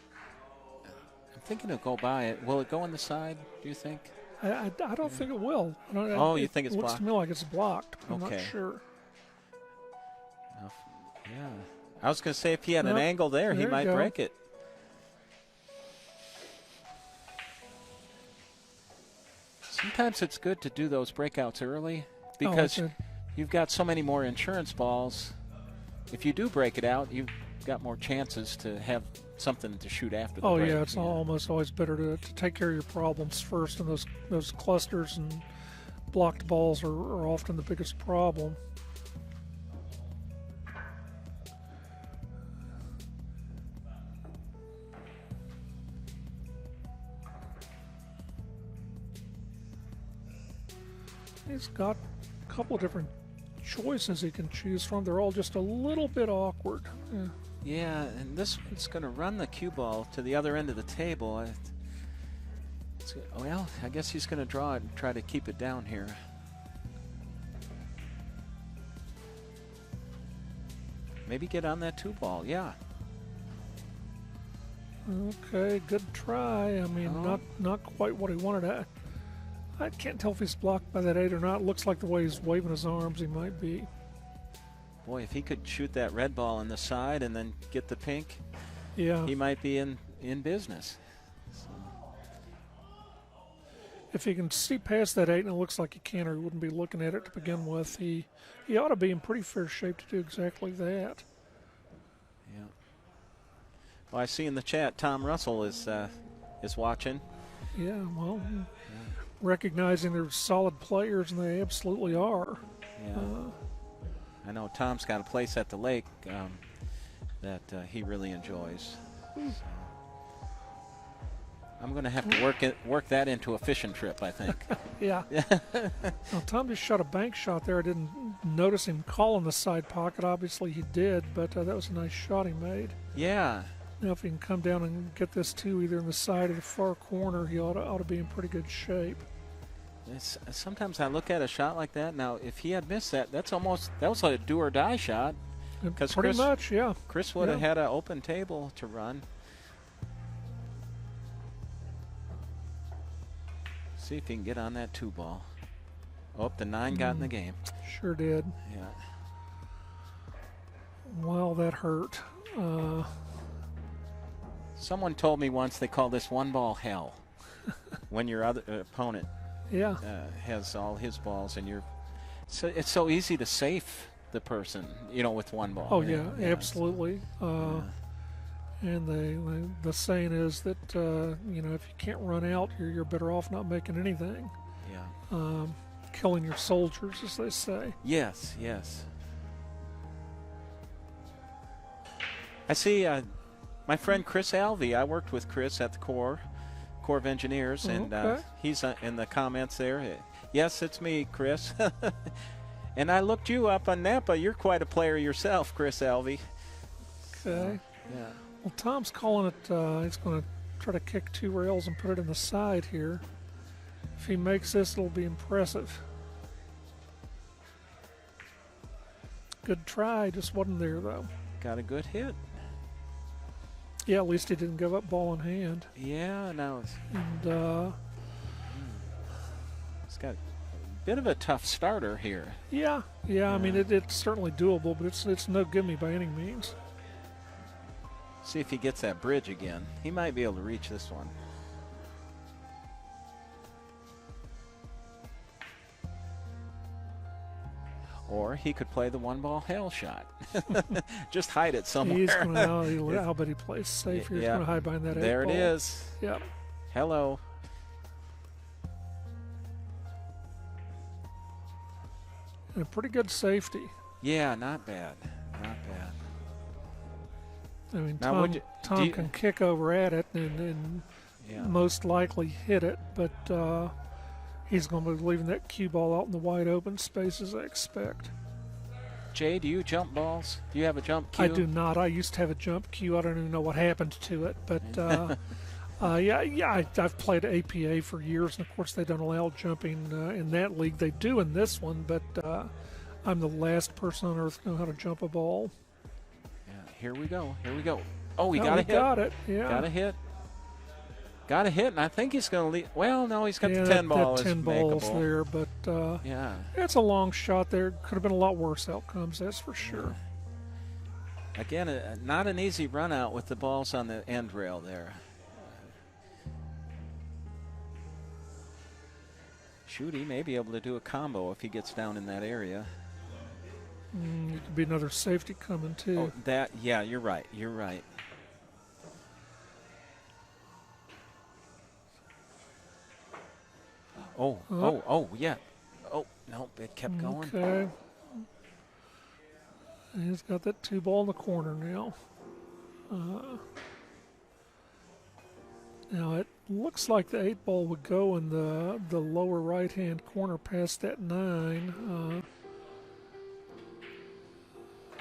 go by it. Will it go on the side, do you think? I don't think it will. You think it's blocked? It looks blocked? to me like it's blocked. I'm not Okay. sure. Yeah. I was going to say if he had an Nope. angle there, he There you might go. break it. Sometimes it's good to do those breakouts early because you've got so many more insurance balls. If you do break it out, you've got more chances to have something to shoot after the break. Yeah, it's almost always better to take care of your problems first, and those clusters and blocked balls are often the biggest problem. He's got a couple of different choices he can choose from. They're all just a little bit awkward. Yeah, and this one's going to run the cue ball to the other end of the table. Well, I guess he's going to draw it and try to keep it down here. Maybe get on that 2 ball, yeah. Okay, good try. I mean, not quite what he wanted. I can't tell if he's blocked by that 8 or not. Looks like the way he's waving his arms, he might be. Boy, if he could shoot that red ball on the side and then get the pink, Yeah. he might be in business. So. If he can see past that 8, and it looks like he can, or he wouldn't be looking at it to begin with, he ought to be in pretty fair shape to do exactly that. Yeah. Well, I see in the chat Tom Russell is watching. Yeah, well, recognizing they're solid players, and they absolutely are. Yeah. I know Tom's got a place at the lake that he really enjoys. So I'm going to have to work that into a fishing trip, I think. Yeah. Well, Tom just shot a bank shot there. I didn't notice him calling the side pocket. Obviously he did, but that was a nice shot he made. Yeah. Now if he can come down and get this too, either in the side or the far corner, he ought to be in pretty good shape. Sometimes I look at a shot like that. Now, if he had missed that, that was like a do or die shot. Pretty much, yeah. Chris would have had an open table to run. See if he can get on that 2-ball. Oh, the 9 got in the game. Sure did. Yeah. Well, that hurt. Someone told me once they call this 1-ball hell. When your other opponent has all his balls and it's so easy to safe the person, with 1 ball. Oh yeah, absolutely. And the saying is that if you can't run out, you're better off not making anything. Yeah. Killing your soldiers, as they say. Yes, yes. I see my friend Chris Alvey. I worked with Chris at the Corps of Engineers, and he's in the comments there. Yes, it's me, Chris. And I looked you up on Napa. You're quite a player yourself, Chris Alvey. Okay. Yeah. Well, Tom's calling it, he's going to try to kick 2 rails and put it in the side here. If he makes this, it'll be impressive. Good try, just wasn't there, though. Got a good hit. Yeah, at least he didn't give up ball in hand. Yeah, now it's... And, it's got a bit of a tough starter here. Yeah. I mean, it's certainly doable, but it's no gimme by any means. See if he gets that bridge again. He might be able to reach this one. Or he could play the 1-ball hell shot. Just hide it somewhere. He's going to, I'll bet he plays safe. He's going to hide behind that 8 There ball. it is. Yep. Hello. And a pretty good safety. Yeah, not bad. Not bad. I mean, Now, Tom can kick over at it and most likely hit it, but he's going to be leaving that cue ball out in the wide open spaces, I expect. Jay, do you jump balls? Do you have a jump cue? I do not. I used to have a jump cue. I don't even know what happened to it, but I've played APA for years, and of course they don't allow jumping in that league. They do in this one, but I'm the last person on earth to know how to jump a ball. Yeah, here we go. Oh, he got a hit. Got it. Yeah. Got a hit, and I think he's going to lead. Well, no, he's got the 10 that ball. 10 balls there, but it's a long shot there. Could have been a lot worse outcomes, that's for sure. Again, not an easy run out with the balls on the end rail there. Shoot, he may be able to do a combo if he gets down in that area. It could be another safety coming too. Oh, you're right. You're right. Yeah. Oh, no, it kept going. Okay. And he's got that 2 ball in the corner now. Now it looks like the 8 ball would go in the lower right-hand corner past that 9.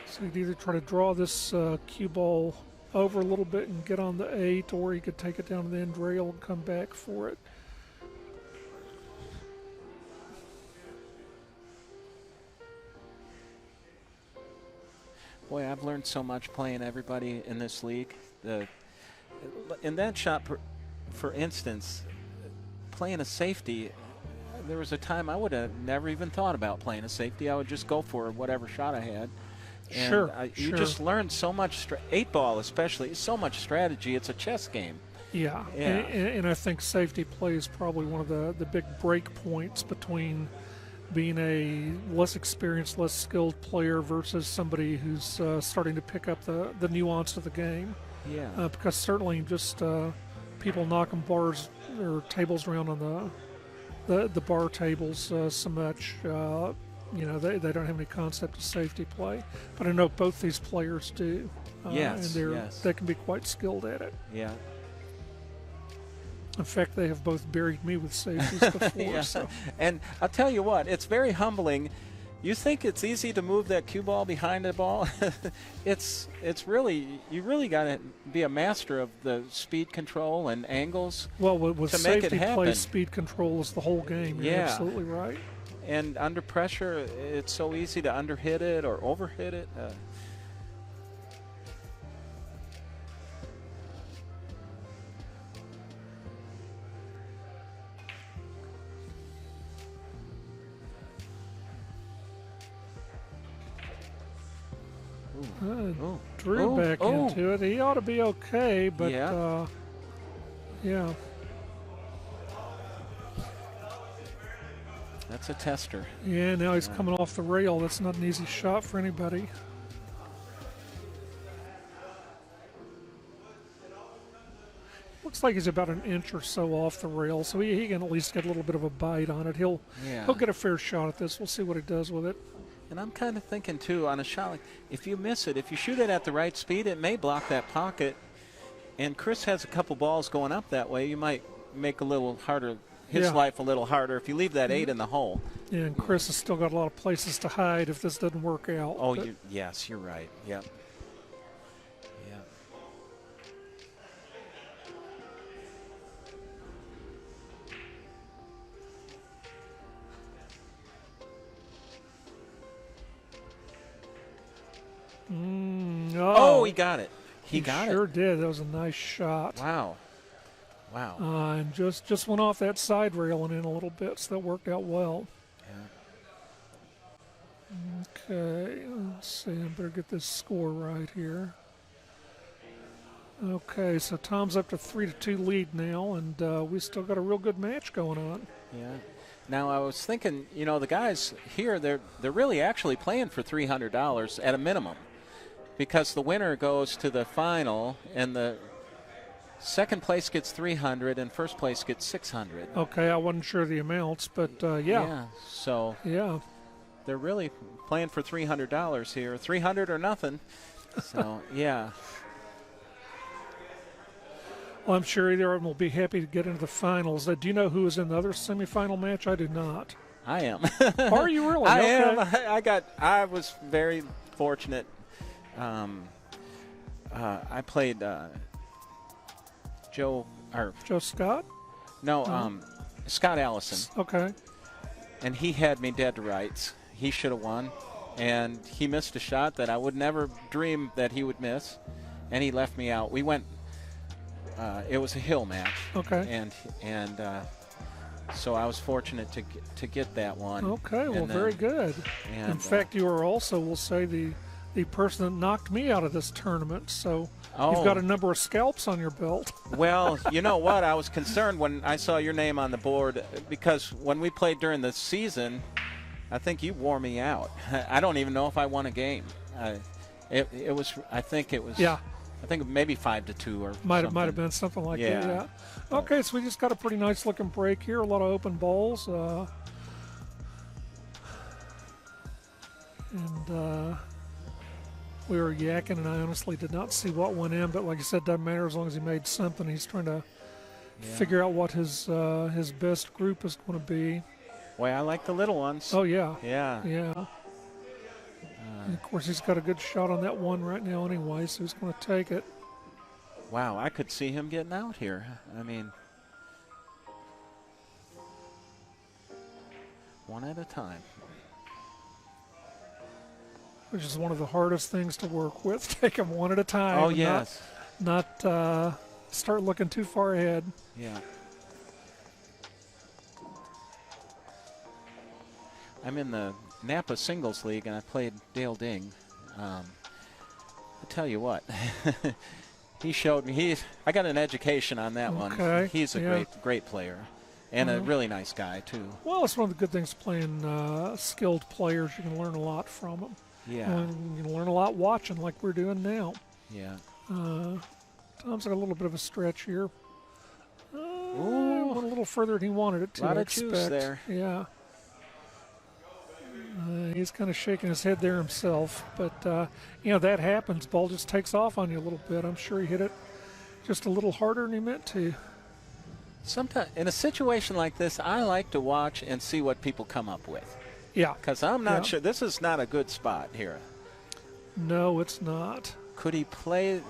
So he'd either try to draw this cue ball over a little bit and get on the 8, or he could take it down to the end rail and come back for it. Boy, I've learned so much playing everybody in this league. In that shot, for instance, playing a safety, there was a time I would have never even thought about playing a safety. I would just go for whatever shot I had. And you just learn so much, 8 ball especially, so much strategy. It's a chess game. Yeah. And I think safety play is probably one of the big break points between being a less experienced, less skilled player versus somebody who's starting to pick up the nuance of the game. Yeah. Because certainly just people knocking bars or tables around on the bar tables so much, they don't have any concept of safety play. But I know both these players do. Yes. And they can be quite skilled at it. Yeah. In fact, they have both buried me with safeties before. Yeah. So. And I'll tell you what, it's very humbling You think it's easy to move that cue ball behind the ball? it's really, you really got to be a master of the speed control and angles. Well, with to make it safety happen. play, speed control is the whole game. You're Yeah. absolutely right. And under pressure, it's so easy to underhit it or overhit it. Drew back into it. He ought to be okay, but Yeah. yeah. That's a tester. Yeah, now he's coming off the rail. That's not an easy shot for anybody. Looks like he's about an inch or so off the rail, so he can at least get a little bit of a bite on it. He'll get a fair shot at this. We'll see what he does with it. And I'm kind of thinking, too, on a shot like, if you miss it, if you shoot it at the right speed, it may block that pocket. And Chris has a couple balls going up that way. You might make a little harder, his life a little harder if you leave that 8 in the hole. Yeah, and Chris has still got a lot of places to hide if this doesn't work out. Oh, yes, you're right. Yep. Oh, he got it. He got sure did. That was a nice shot. Wow. And just went off that side rail and in a little bit, so that worked out well. Yeah. Okay, let's see. I better get this score right here. Okay, so Tom's up to 3-2 lead now, and we still got a real good match going on. Yeah. Now I was thinking, you know, the guys here, they're really actually playing for $300 at a minimum, because the winner goes to the final, and the second place gets $300 and first place gets $600. Okay, I wasn't sure the amounts, but yeah. So yeah, they're really playing for $300 here, $300 or nothing. So yeah. Well, I'm sure either of them will be happy to get into the finals. Do you know who is in the other semifinal match? I do not. I am. Are you really? I Okay. am. I was very fortunate. I played Joe Scott? No, Scott Allison. Okay. And he had me dead to rights. He should have won, and he missed a shot that I would never dream that he would miss, and he left me out. We went. It was a hill match. Okay. And so I was fortunate to get that one. Okay. Well, very good. In fact, you are also, we'll say, the person that knocked me out of this tournament. So you've got a number of scalps on your belt. Well, you know what? I was concerned when I saw your name on the board, because when we played during the season, I think you wore me out. I don't even know if I won a game. It was. I think it was. Yeah. I think maybe 5-2 or might have been something like that. Yeah. Okay, so we just got a pretty nice looking break here. A lot of open balls. And we were yakking, and I honestly did not see what went in. But like you said, doesn't matter as long as he made something. He's trying to figure out what his best group is going to be. Well, I like the little ones. Oh yeah. Yeah. Yeah. And of course, he's got a good shot on that one right now anyway, so he's going to take it. Wow, I could see him getting out here. I mean, one at a time. Which is one of the hardest things to work with. Take them one at a time. Oh, yes. Not start looking too far ahead. Yeah. I'm in the Napa Singles League, and I played Dale Ding. I tell you what, he showed me. I got an education on that one. He's a great player, and a really nice guy too. Well, it's one of the good things playing skilled players. You can learn a lot from them. Yeah, you can learn a lot watching, like we're doing now. Yeah. Tom's got a little bit of a stretch here. Went a little further than he wanted it to. A lot of juice there. Yeah. He's kind of shaking his head there himself, but that happens. Ball just takes off on you a little bit. I'm sure he hit it just a little harder than he meant to. Sometimes in a situation like this, I like to watch and see what people come up with. Yeah. Because I'm not sure. This is not a good spot here. No, it's not. Could he play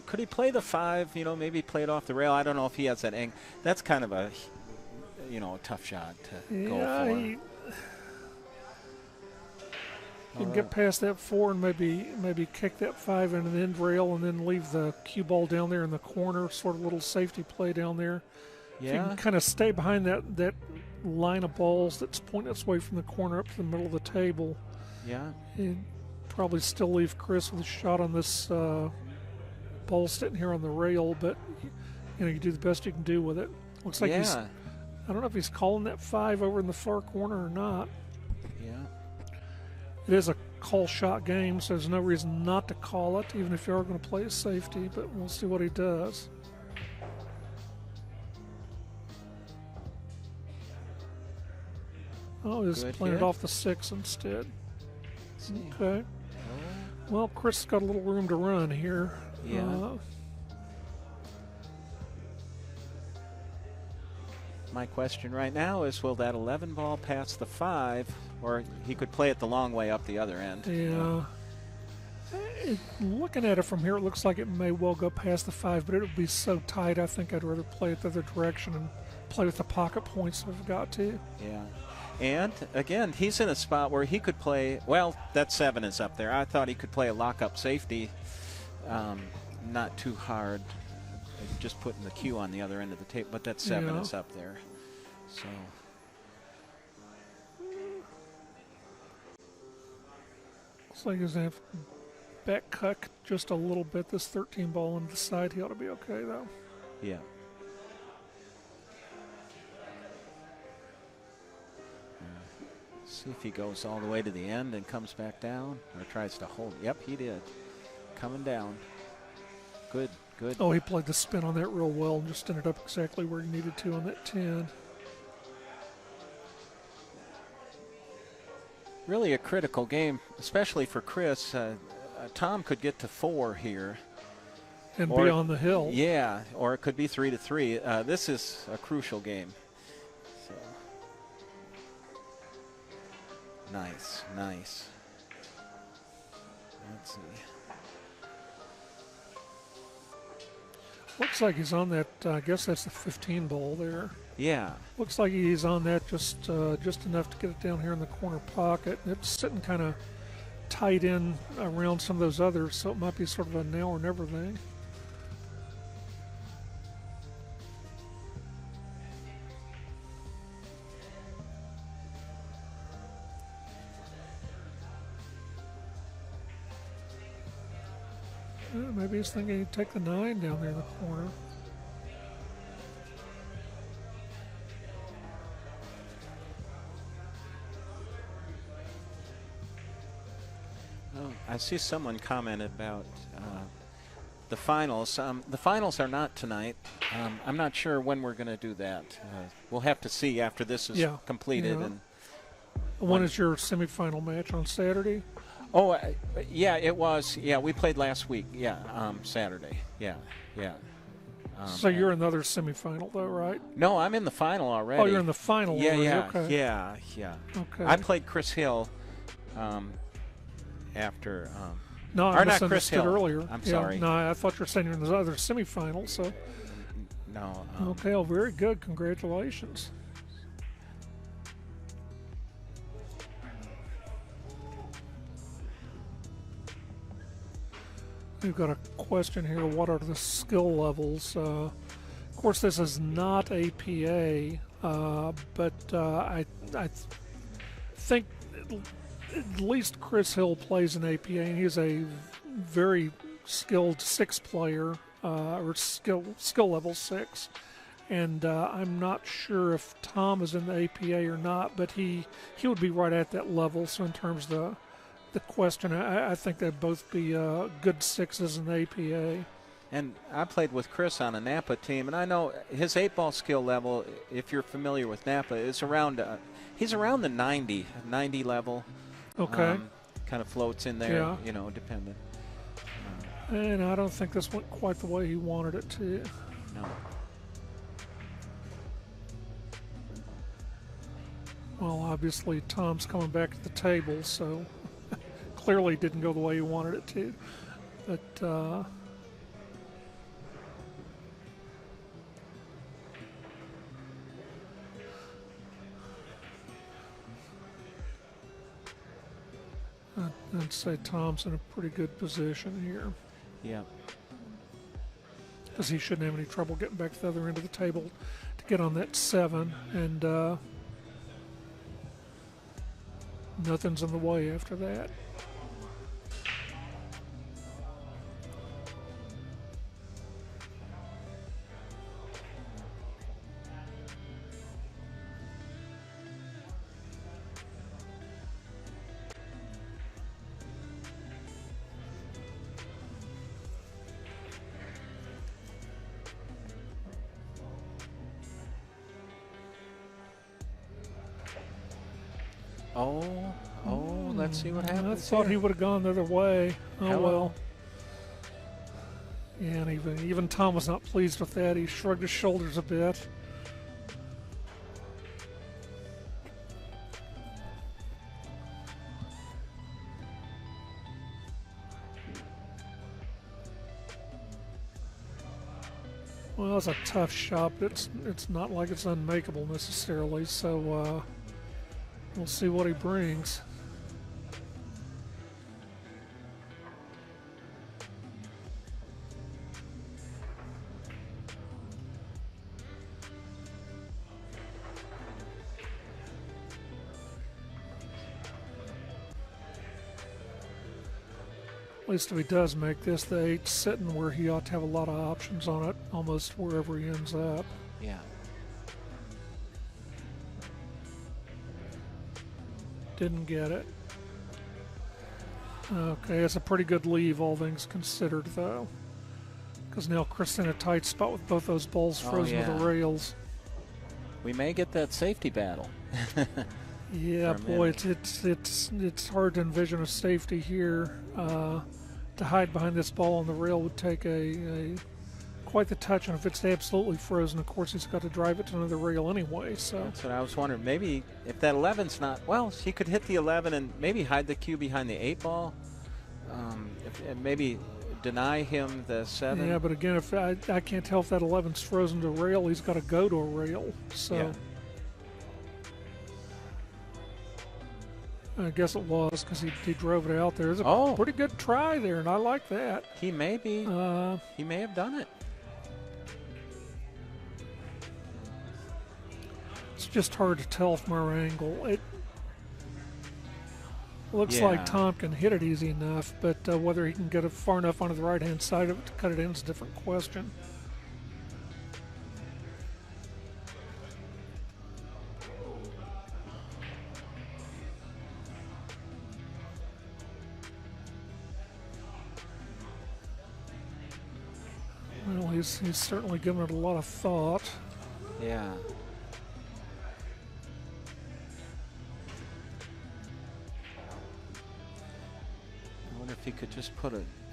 the 5? You know, maybe play it off the rail. I don't know if he has that angle. That's kind of a, you know, a tough shot to go for. You can get past that 4 and maybe kick that 5 into the end rail and then leave the cue ball down there in the corner, sort of little safety play down there. Yeah. If you can kind of stay behind that line of balls that's pointing its way from the corner up to the middle of the table. Yeah. And probably still leave Chris with a shot on this ball sitting here on the rail, but you know, you do the best you can do with it. Looks like I don't know if he's calling that 5 over in the far corner or not. Yeah. It is a call shot game, so there's no reason not to call it, even if you are going to play a safety, but we'll see what he does. Oh, he's playing it off the 6 instead. Okay. Well, Chris has got a little room to run here. Yeah. My question right now is, will that 11 ball pass the 5, or he could play it the long way up the other end? Yeah. Looking at it from here, it looks like it may well go past the 5, but it would be so tight, I think I'd rather play it the other direction and play with the pocket points if I've got to. Yeah. And, again, he's in a spot where he could play, well, that 7 is up there. I thought he could play a lock-up safety, not too hard, just putting the cue on the other end of the tape, but that 7 is up there. So. Looks like he's going to have back cut just a little bit. This 13 ball on the side, he ought to be okay, though. Yeah. See if he goes all the way to the end and comes back down, or tries to hold. Yep, he did. Coming down. Good, good. Oh, he played the spin on that real well and just ended up exactly where he needed to on that 10. Really a critical game, especially for Chris. Tom could get to 4 here. And be on the hill. Yeah, or it could be 3-3. This is a crucial game. So. Nice, nice. Let's see. Looks like he's on that, I guess that's the 15 ball there. Yeah. Looks like he's on that just enough to get it down here in the corner pocket. It's sitting kind of tight in around some of those others, so it might be sort of a now or never thing. Maybe he's thinking he'd take the 9 down there in the corner. Oh, I see someone commented about the finals. The finals are not tonight. I'm not sure when we're going to do that. We'll have to see after this is completed. Yeah. And when is your semifinal match, on Saturday? Oh, yeah, it was. Yeah, we played last week. Yeah, Saturday. Yeah, yeah. So you're another semifinal, though, right? No, I'm in the final already. Oh, you're in the final already. Yeah. Okay. I played Chris Hill after. No, I not Chris Hill earlier. I'm sorry. No, I thought you were saying you're in the other semifinal. So. No. Okay. Well, very good. Congratulations. We've got a question here. What are the skill levels? Of course, this is not APA, but I think at least Chris Hill plays in APA, and he's a very skilled 6 player, or skill level 6. And I'm not sure if Tom is in the APA or not, but he would be right at that level. So in terms of the question, I think they'd both be good 6s in the APA. And I played with Chris on a Napa team, and I know his 8-ball skill level, if you're familiar with Napa, is around, he's around the 90 level. Okay. Kind of floats in there, dependent. And I don't think this went quite the way he wanted it to. No. Well, obviously Tom's coming back to the table, so clearly didn't go the way he wanted it to. But I'd say Tom's in a pretty good position here. Yeah. Because he shouldn't have any trouble getting back to the other end of the table to get on that 7, and nothing's in the way after that. Oh, let's see what happens. I thought here. he would have gone the other way. Oh, Hello. well. Yeah, and even Tom was not pleased with that. He shrugged his shoulders a bit. Well, it's a tough shot, but it's not like it's unmakeable necessarily, so we'll see what he brings. At least if he does make this, the 8's sitting where he ought to have a lot of options on it, almost wherever he ends up. Yeah. Didn't get it. Okay, it's a pretty good leave, all things considered, though. Because now Chris in a tight spot with both those balls frozen to the rails. We may get that safety battle. Yeah, boy, it's hard to envision a safety here. To hide behind this ball on the rail would take a quite the touch, and if it's absolutely frozen, of course he's got to drive it to another rail anyway. So that's what I was wondering. Maybe if that 11's not, well, he could hit the 11 and maybe hide the cue behind the 8 ball, and maybe deny him the 7. Yeah, but again, if I can't tell if that 11's frozen to a rail, he's got to go to a rail. So. Yeah. I guess it was because he drove it out there. It was a pretty good try there, and I like that. He may be. He may have done it. It's just hard to tell from our angle. It looks like Tom can hit it easy enough, but whether he can get it far enough onto the right-hand side of it to cut it in is a different question. Well, he's certainly given it a lot of thought. Yeah. I wonder if he could just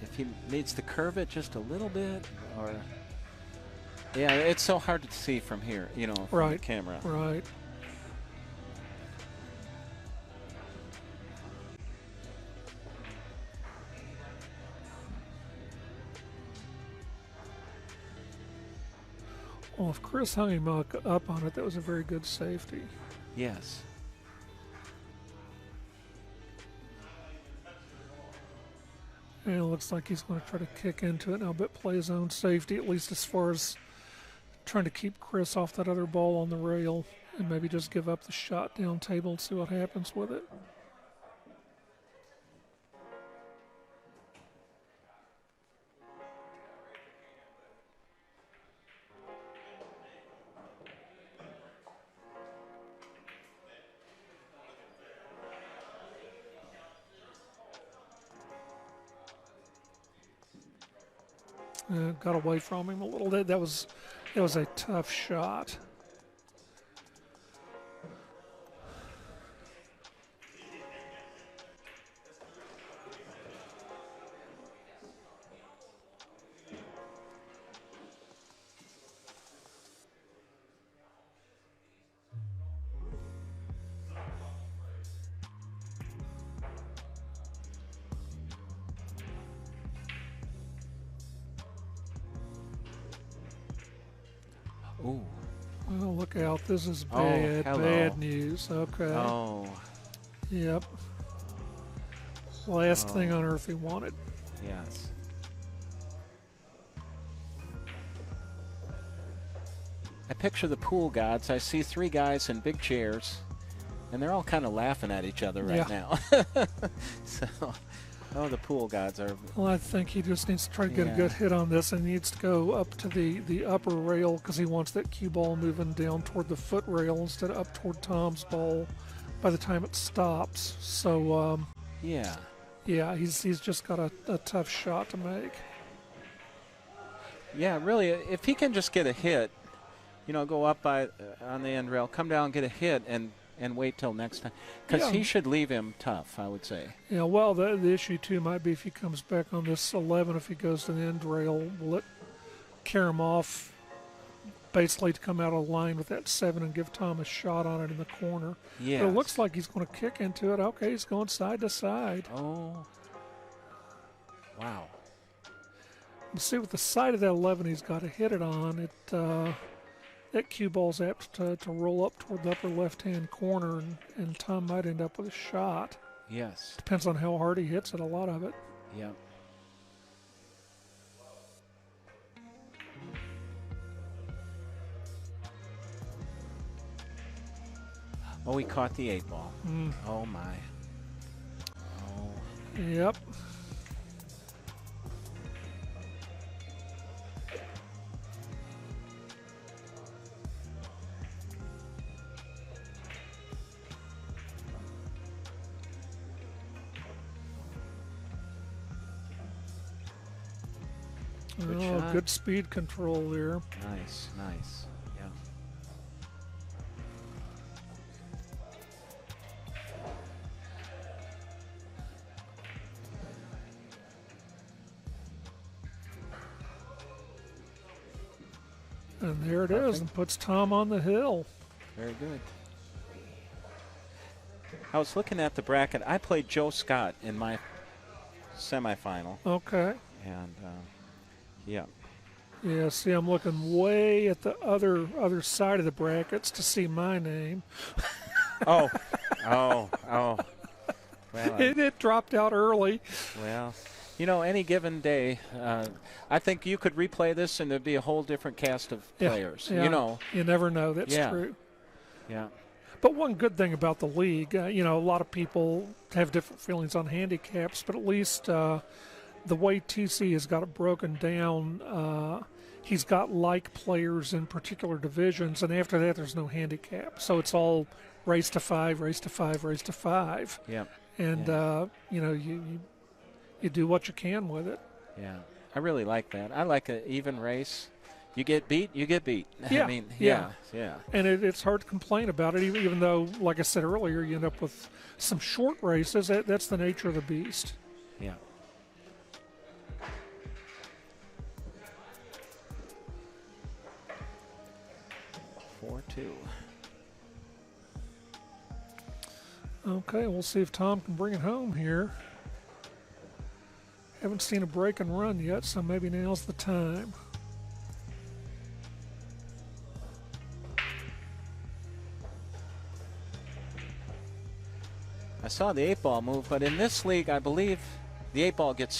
if he needs to curve it just a little bit, or. Yeah, it's so hard to see from here, from the camera. Right. Well, if Chris hung him up on it, that was a very good safety. Yes. And it looks like he's going to try to kick into it, and I'll bet play his own safety, at least as far as trying to keep Chris off that other ball on the rail, and maybe just give up the shot down table and see what happens with it. Got away from him a little bit. That was a tough shot. Ooh. Oh, look out. This is Oh, bad, hello. bad news. Okay. Oh, Yep. Last thing on earth he wanted. yes. I picture the pool gods. I see 3 guys in big chairs, and they're all kind of laughing at each other right now. So, the pool gods are. Well, I think he just needs to try to get a Yeah. good hit on this, and he needs to go up to the upper rail because he wants that cue ball moving down toward the foot rail instead of up toward Tom's ball by the time it stops. So, Yeah. yeah, he's just got a tough shot to make. Yeah, really, if he can just get a hit, go up by on the end rail, come down, get a hit, and wait till next time. Because he should leave him tough, I would say. Yeah, well, the issue, too, might be if he comes back on this 11, if he goes to the end rail, will it carry him off basically to come out of line with that 7 and give Tom a shot on it in the corner? Yeah. But it looks like he's going to kick into it. Okay, he's going side to side. Oh. Wow. You see, with the side of that 11 he's got to hit it on, that cue ball's apt to roll up toward the upper left-hand corner, and Tom might end up with a shot. Yes. Depends on how hard he hits it, a lot of it. Yeah. Oh, he caught the 8 ball. Oh, my. Oh. Yep. Good Oh, shot. good speed control there. Nice, nice. Yeah. And there it is, and puts Tom on the hill. Very good. I was looking at the bracket. I played Joe Scott in my semifinal, Okay. and yeah. Yeah, see, I'm looking way at the other side of the brackets to see my name. Oh. Well, It dropped out early. well, any given day, I think you could replay this and there'd be a whole different cast of players. Yeah, you never know. That's Yeah. true. Yeah. But one good thing about the league, a lot of people have different feelings on handicaps, but at least the way TC has got it broken down, he's got like players in particular divisions, and after that there's no handicap. So it's all race to 5, race to 5, race to 5. Yeah. And, you do what you can with it. Yeah. I really like that. I like an even race. You get beat, you get beat. Yeah, I mean, yeah. yeah. And it's hard to complain about it, even though, like I said earlier, you end up with some short races. That's the nature of the beast. Yeah. Four, 2. Okay, we'll see if Tom can bring it home here. Haven't seen a break and run yet, so maybe now's the time. I saw the 8 ball move, but in this league, I believe the 8 ball gets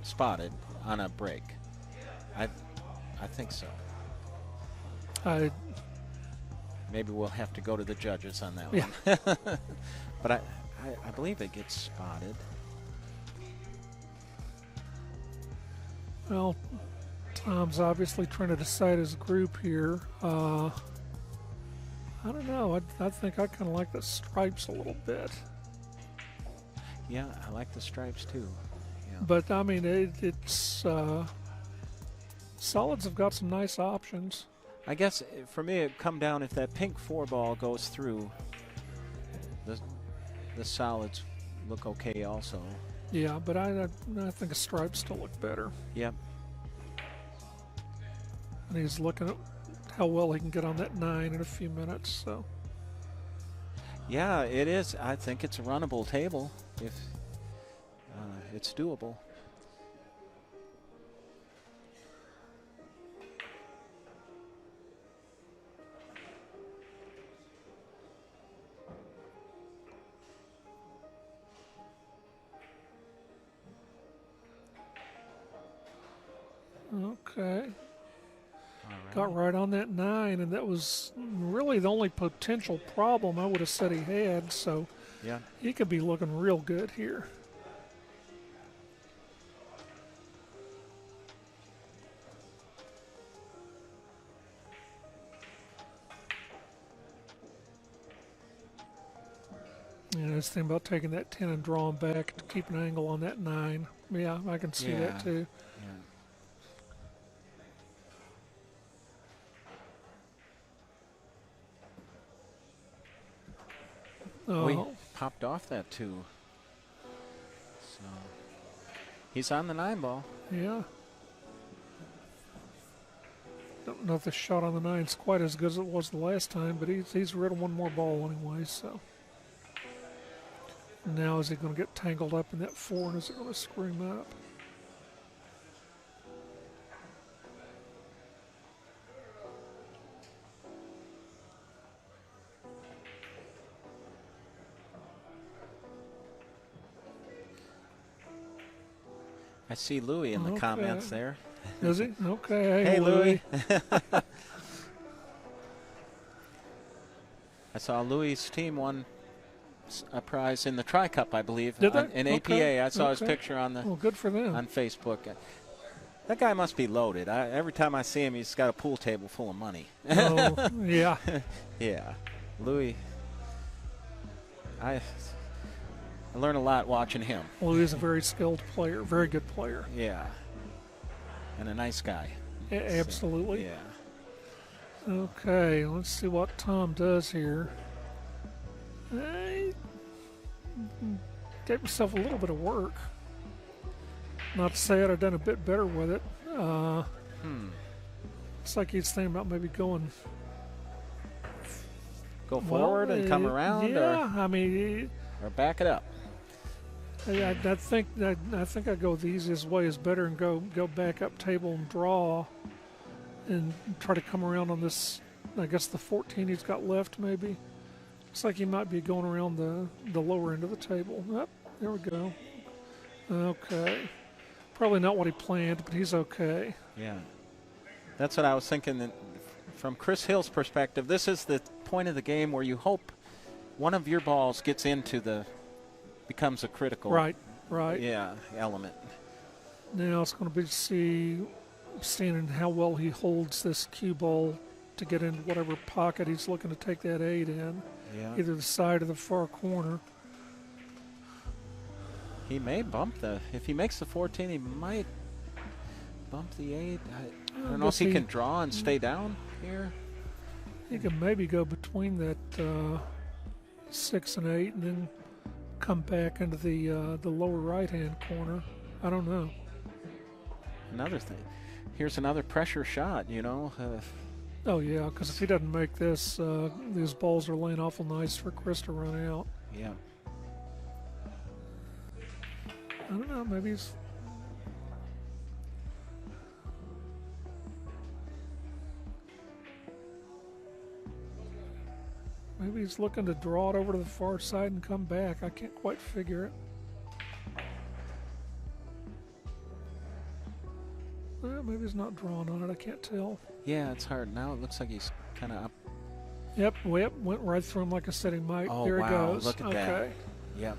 spotted on a break. I think so. Maybe we'll have to go to the judges on that one. But I believe it gets spotted. Well, Tom's obviously trying to decide his group here. I don't know. I think I kind of like the stripes a little bit. Yeah, I like the stripes too. Yeah. But, I mean, it's solids have got some nice options. I guess for me, it'd come down if that pink 4 ball goes through. The solids look okay also. Yeah, but I think a stripe still look better. Yep. And he's looking at how well he can get on that 9 in a few minutes. So Yeah, it is. I think it's a runnable table if it's doable. Okay. All right. Got right on that 9, and that was really the only potential problem I would have said he had, so Yeah. he could be looking real good here. Yeah, this thing about taking that 10 and drawing back to keep an angle on that 9. Yeah, I can see that too. Yeah. Oh, We popped off that 2. So he's on the 9 ball. yeah. Don't know if the shot on the 9's quite as good as it was the last time, but he's rid of one more ball anyway, so. Now is he going to get tangled up in that 4, and is it going to screw him up? I see Louie in the Okay. comments there. Is he? Okay. Hey, Louie. I saw Louie's team won a prize in the Tri-Cup, I believe. Did they? In Okay. APA. I saw his Okay. picture on the Well, good for them. on Facebook. That guy must be loaded. Every time I see him, he's got a pool table full of money. Oh, yeah. Yeah. Louie, I learn a lot watching him. Well, he's a very skilled player, very good player. Yeah. And a nice guy. Absolutely. Yeah. Okay, let's see what Tom does here. He gave himself a little bit of work. Not to say I'd have done a bit better with it. Looks like he's thinking about maybe going Go forward and come around, Yeah, I mean, or back it up. I think I'd go the easiest way is better and go back up table and draw, and try to come around on this. I guess the 14 he's got left maybe. Looks like he might be going around the lower end of the table. Yep, there we go. Okay, probably not what he planned, but he's okay. Yeah. That's what I was thinking. That from Chris Hill's perspective, this is the point of the game where you hope one of your balls gets into becomes a critical Right. element. Now it's going to be to see standing how well he holds this cue ball to get into whatever pocket he's looking to take that 8 in, either the side or the far corner. He may bump if he makes the 14, he might bump the 8. I don't know if he can draw and stay down here. He can maybe go between that 6 and 8 and then come back into the lower right-hand corner. I don't know. Another thing. Here's another pressure shot, you know. Oh, yeah, because if he doesn't make this, these balls are laying awful nice for Chris to run out. Yeah. I don't know, maybe he's... Maybe he's looking to draw it over to the far side and come back. I can't quite figure it. Well, maybe he's not drawing on it. I can't tell. Yeah, it's hard. Now it looks like he's kind of up. Yep, went right through him like I said he might. Oh, there wow, he goes. look at okay. that. Yep.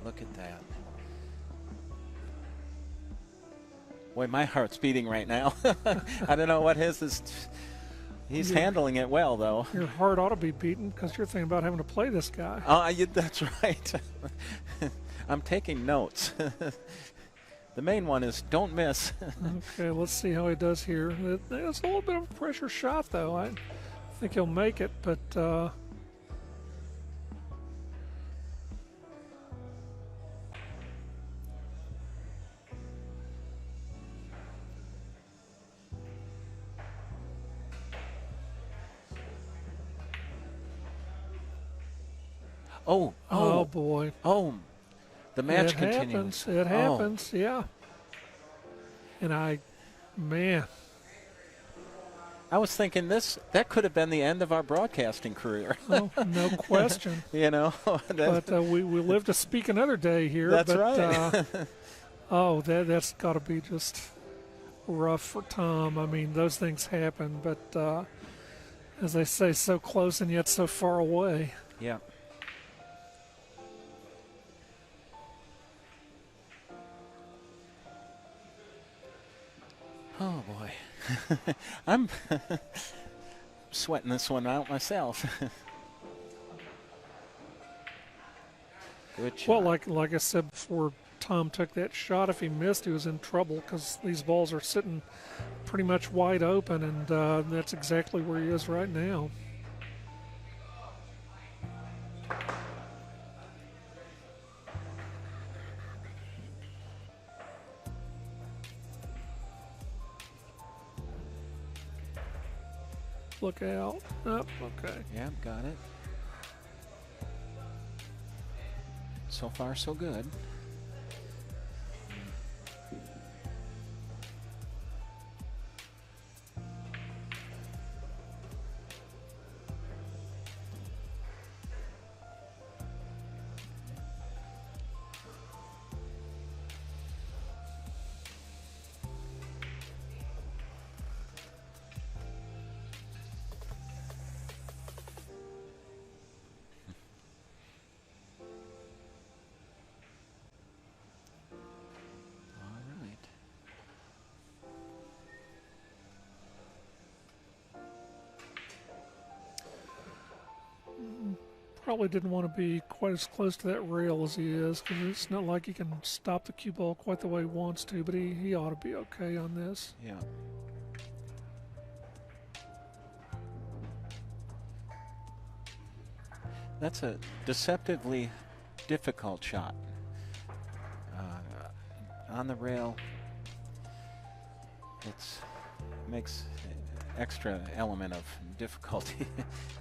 Look at that. Boy, my heart's beating right now. I don't know what his is. He's handling it well, though. Your heart ought to be beating because you're thinking about having to play this guy. Oh, that's right. I'm taking notes. The main one is don't miss. Okay, let's see how he does here. It's a little bit of a pressure shot, though. I think he'll make it, but oh boy. Oh, the match continues. It happens, yeah. And man. I was thinking that could have been the end of our broadcasting career. Oh, no question. You know. But we live to speak another day here. That's but, right. that's got to be just rough for Tom. I mean, those things happen, but as they say, so close and yet so far away. Yeah. Oh boy. I'm sweating this one out myself. Good shot. Well, like I said before, Tom took that shot. If he missed, he was in trouble because these balls are sitting pretty much wide open, and that's exactly where he is right now. Look out. Oh, okay. Yeah, got it. So far, so good. Probably didn't want to be quite as close to that rail as he is, because it's not like he can stop the cue ball quite the way he wants to, but he ought to be okay on this. Yeah. That's a deceptively difficult shot. On the rail, it's makes extra element of difficulty.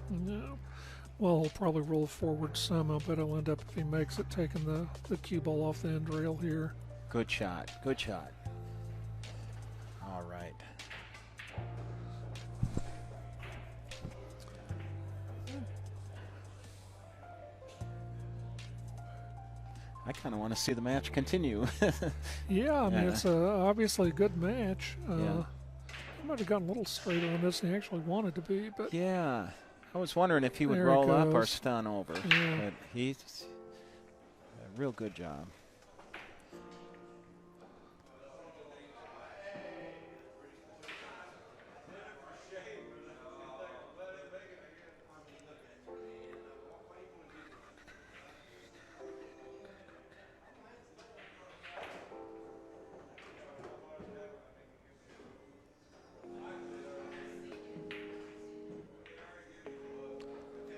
No. Well, he'll probably roll forward some. I'll bet he'll end up, if he makes it, taking the cue ball off the end rail here. Good shot. Good shot. All right. I kind of want to see the match continue. Yeah, I mean, it's obviously a good match. Yeah. He might have gotten a little straighter on this than he actually wanted to be, but Yeah. I was wondering if he would There roll he up or goes. stun over, Yeah. but he's a real good job.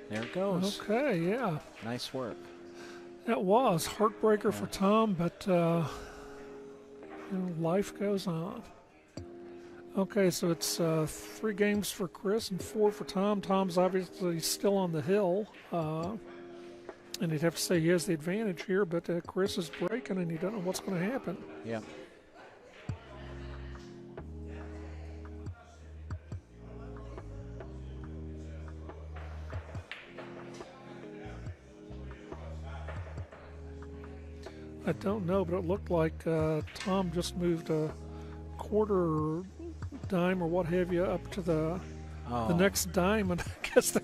There it goes. okay, yeah. Nice work. That was heartbreaker for Tom, but life goes on. Okay, so it's 3 games for Chris and 4 for Tom. Tom's obviously still on the hill, and you'd have to say he has the advantage here, but Chris is breaking, and you don't know what's going to happen. Yeah. I don't know, but it looked like Tom just moved a quarter dime or what have you up to the next dime, and I guess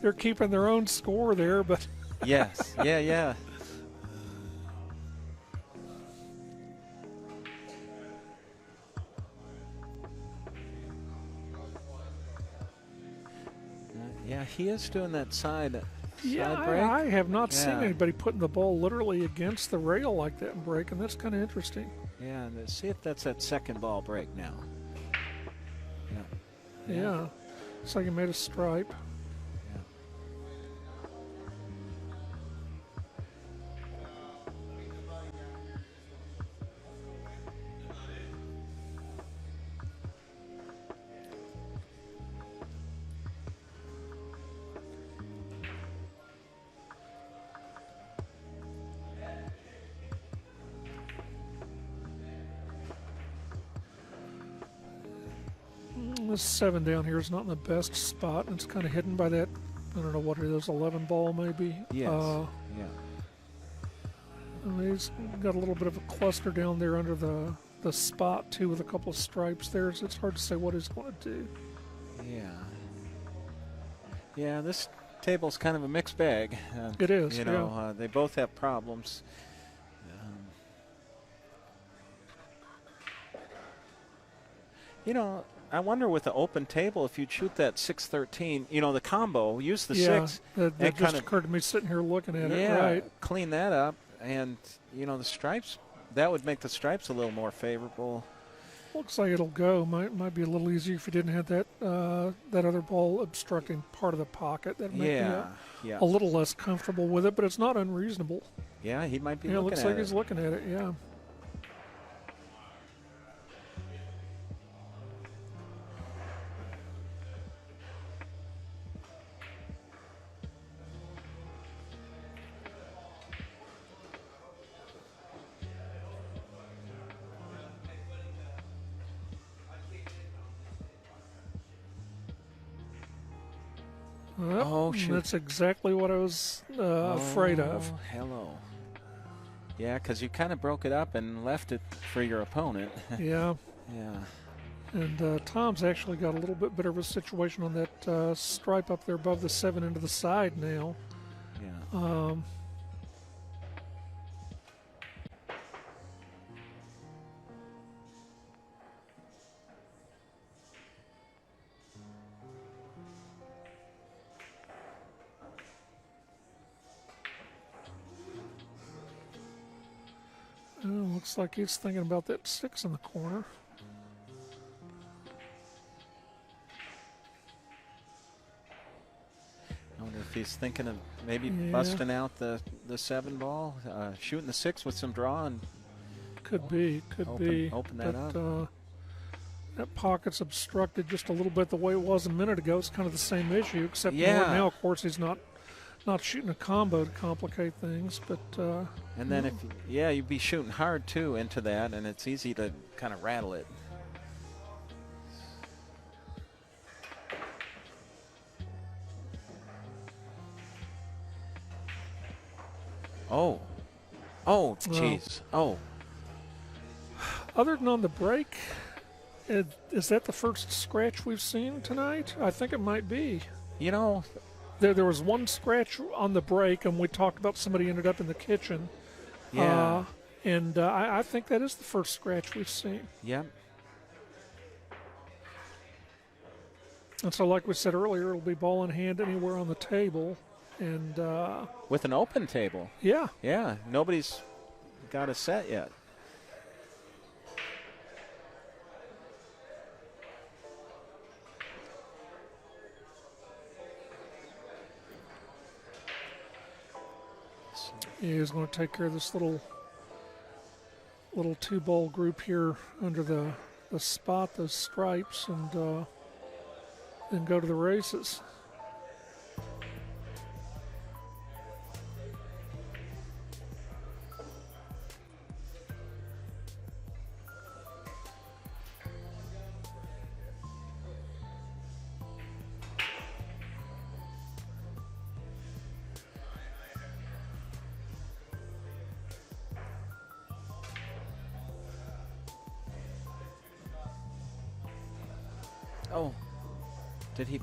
they're keeping their own score there, but Yes. Yeah, yeah. Yeah, he is doing that side yeah, break. I have not seen Yeah. anybody putting the ball literally against the rail like that and breaking. That's kind of interesting. Yeah, and let's see if that's that second ball break now. Yeah. Yeah. Looks like he made a stripe. Yeah. This 7 down here is not in the best spot, and it's kind of hidden by that, I don't know what it is, 11 ball maybe. Yes. Yeah. I mean, he's got a little bit of a cluster down there under the the spot too with a couple of stripes there, so it's hard to say what he's going to do. Yeah. Yeah, this table's kind of a mixed bag. It is, You know, they both have problems. You know, I wonder with the open table if you'd shoot that 613, you know, the combo, use the 6. That just kind of occurred to me sitting here looking at it, yeah, right. clean that up. And, you know, the stripes, that would make the stripes a little more favorable. Looks like it'll go. Might be a little easier if you didn't have that that other ball obstructing part of the pocket. That might be a little less comfortable with it, but it's not unreasonable. Yeah, he might be Yeah, it looking looks at like it. he's looking at it, yeah. Oh, shoot. That's exactly what I was afraid of. Hello. Yeah, because you kind of broke it up and left it for your opponent. Yeah. Yeah. And Tom's actually got a little bit better of a situation on that stripe up there above the 7 into the side now. Yeah. Looks like he's thinking about that 6 in the corner. I wonder if he's thinking of maybe busting out the 7 ball, shooting the 6 with some draw, and could be. Open that up. That pocket's obstructed just a little bit the way it was a minute ago. It's kind of the same issue, except Yeah. more now, of course, he's not shooting a combo to complicate things. But and then you'd be shooting hard too into that, and it's easy to kind of rattle it. Oh, jeez. Oh. Other than on the break, is that the first scratch we've seen tonight? I think it might be. You know, there was one scratch on the break, and we talked about somebody ended up in the kitchen. Yeah. And I think that is the first scratch we've seen. Yep. And so, like we said earlier, it'll be ball in hand anywhere on the table. And with an open table. Yeah. Yeah. Nobody's got a set yet. Yeah, he's going to take care of this little 2-ball group here under the spot, those stripes, and then go to the races. Oh, did he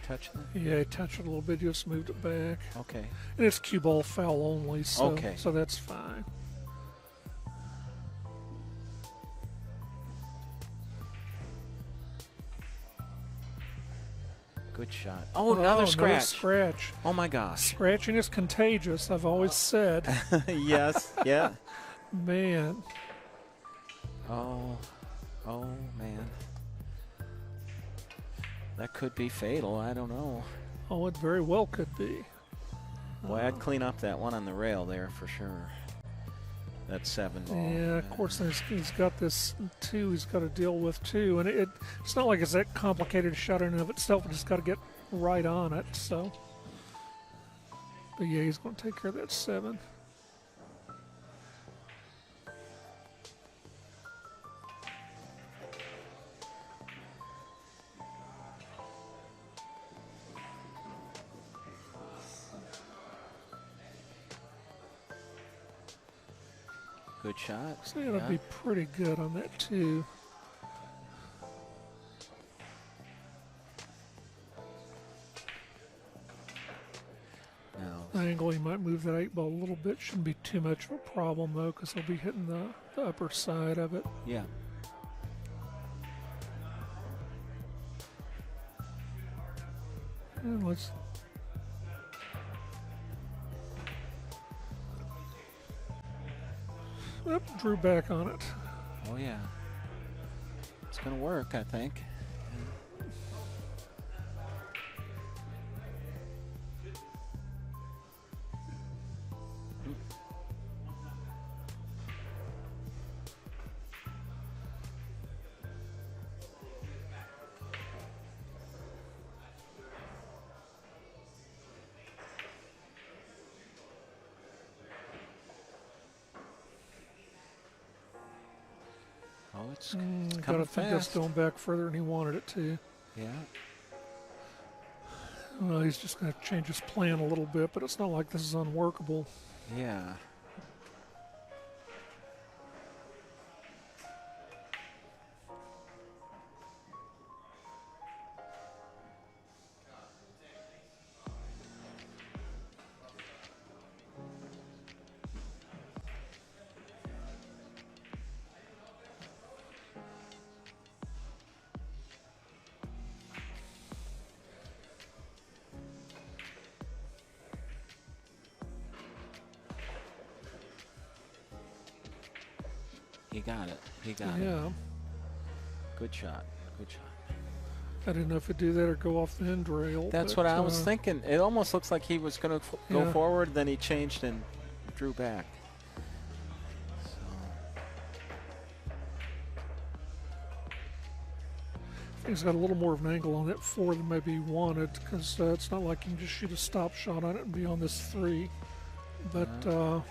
touch that? Yeah, he touched it a little bit, just moved it back. Okay. And it's cue ball foul only, so Okay. so that's fine. Good shot. Oh, another scratch. Another scratch. Oh my gosh. Scratching is contagious, I've always said. Yes. Yeah. Man. Oh man. That could be fatal. I don't know. Oh, it very well could be. Boy, I'd clean up that one on the rail there for sure. That 7 ball. Yeah, of course, he's got this 2 he's got to deal with too. And it's not like it's that complicated a shot in and of itself. It's just got to get right on it. So, but yeah, he's going to take care of that 7. Good shot. So it'll be pretty good on that too. Now, Angle, he might move that 8 ball a little bit. Shouldn't be too much of a problem though, because he'll be hitting the upper side of it. yeah. And let's. Yep, drew back on it. Oh, yeah. It's going to work, I think. Oh, it's coming think that's fast. going back further than he wanted it to. Yeah. Well, he's just going to change his plan a little bit, but it's not like this is unworkable. Yeah. He got it. He got it. Yeah. Good shot. Good shot. I didn't know if he'd do that or go off the end rail. That's but, what I was thinking. It almost looks like he was going to go Yeah. forward, then he changed and drew back. So, He's got a little more of an angle on that 4 than maybe he wanted, because it's not like you can just shoot a stop shot on it and be on this 3. But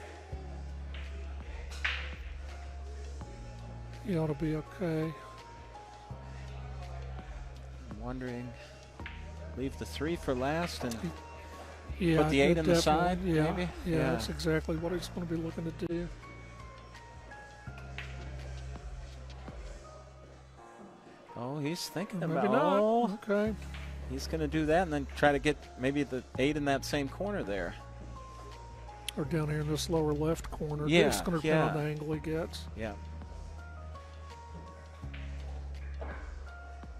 he ought to be okay. I'm wondering, leave the 3 for last and Yeah, put the 8 on the definitely. side, Yeah, maybe? yeah, that's exactly what he's going to be looking to do. Oh, he's thinking Maybe about not. Oh, Okay. he's going to do that and then try to get maybe the 8 in that same corner there. Or down here in this lower left corner. Yeah, It's going to depend on yeah. the angle he gets. Yeah.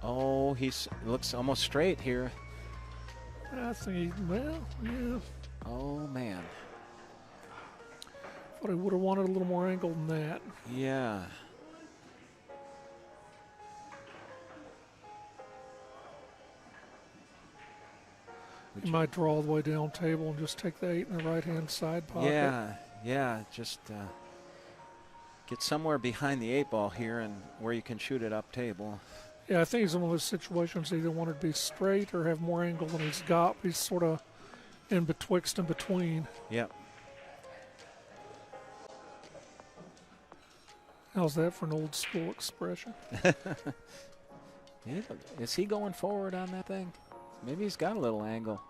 Oh, looks almost straight here. I think yeah. Oh, man. Thought he would have wanted a little more angle than that. Yeah. He might draw all the way down table and just take the 8 in the right-hand side pocket. Yeah. Just get somewhere behind the 8 ball here and where you can shoot it up table. Yeah, I think he's in one of those situations he either wanted to be straight or have more angle than he's got. He's sort of in betwixt and between. Yep. How's that for an old school expression? Is he going forward on that thing? Maybe he's got a little angle.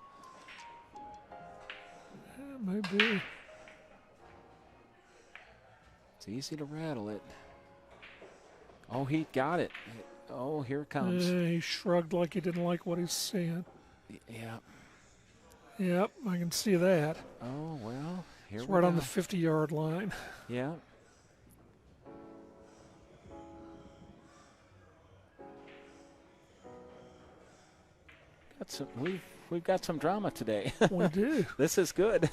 Yeah, maybe. It's easy to rattle it. Oh, he got it. Oh, here it comes. He shrugged like he didn't like what he's seeing. Yeah. Yep, I can see that. Oh, well, here It's we right go. on the 50-yard line. Yeah. We've got some drama today. We do. This is good.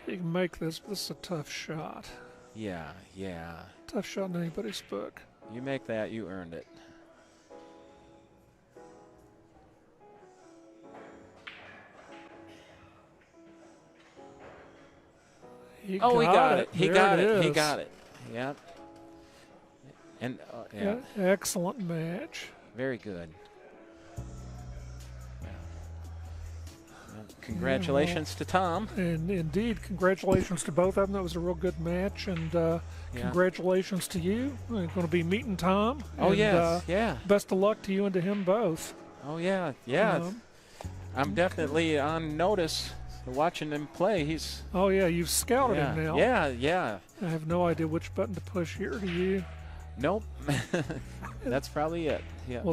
You can make this, but this is a tough shot. Yeah. Tough shot in anybody's book. You make that, you earned it. He Oh, he got it. He There got it. He is. got it. Yep. And yeah, Excellent match. very good. Congratulations to Tom. And indeed, congratulations to both of them. That was a real good match. And congratulations to you. We're going to be meeting Tom. Oh, and, yes. Yeah. Best of luck to you and to him both. Oh, yeah. Yeah. Um, I'm definitely on notice. watching him play, he's. Oh yeah, you've scouted Yeah, him now. yeah. I have no idea which button to push here. Do you? Nope. That's probably it. Yeah. Well,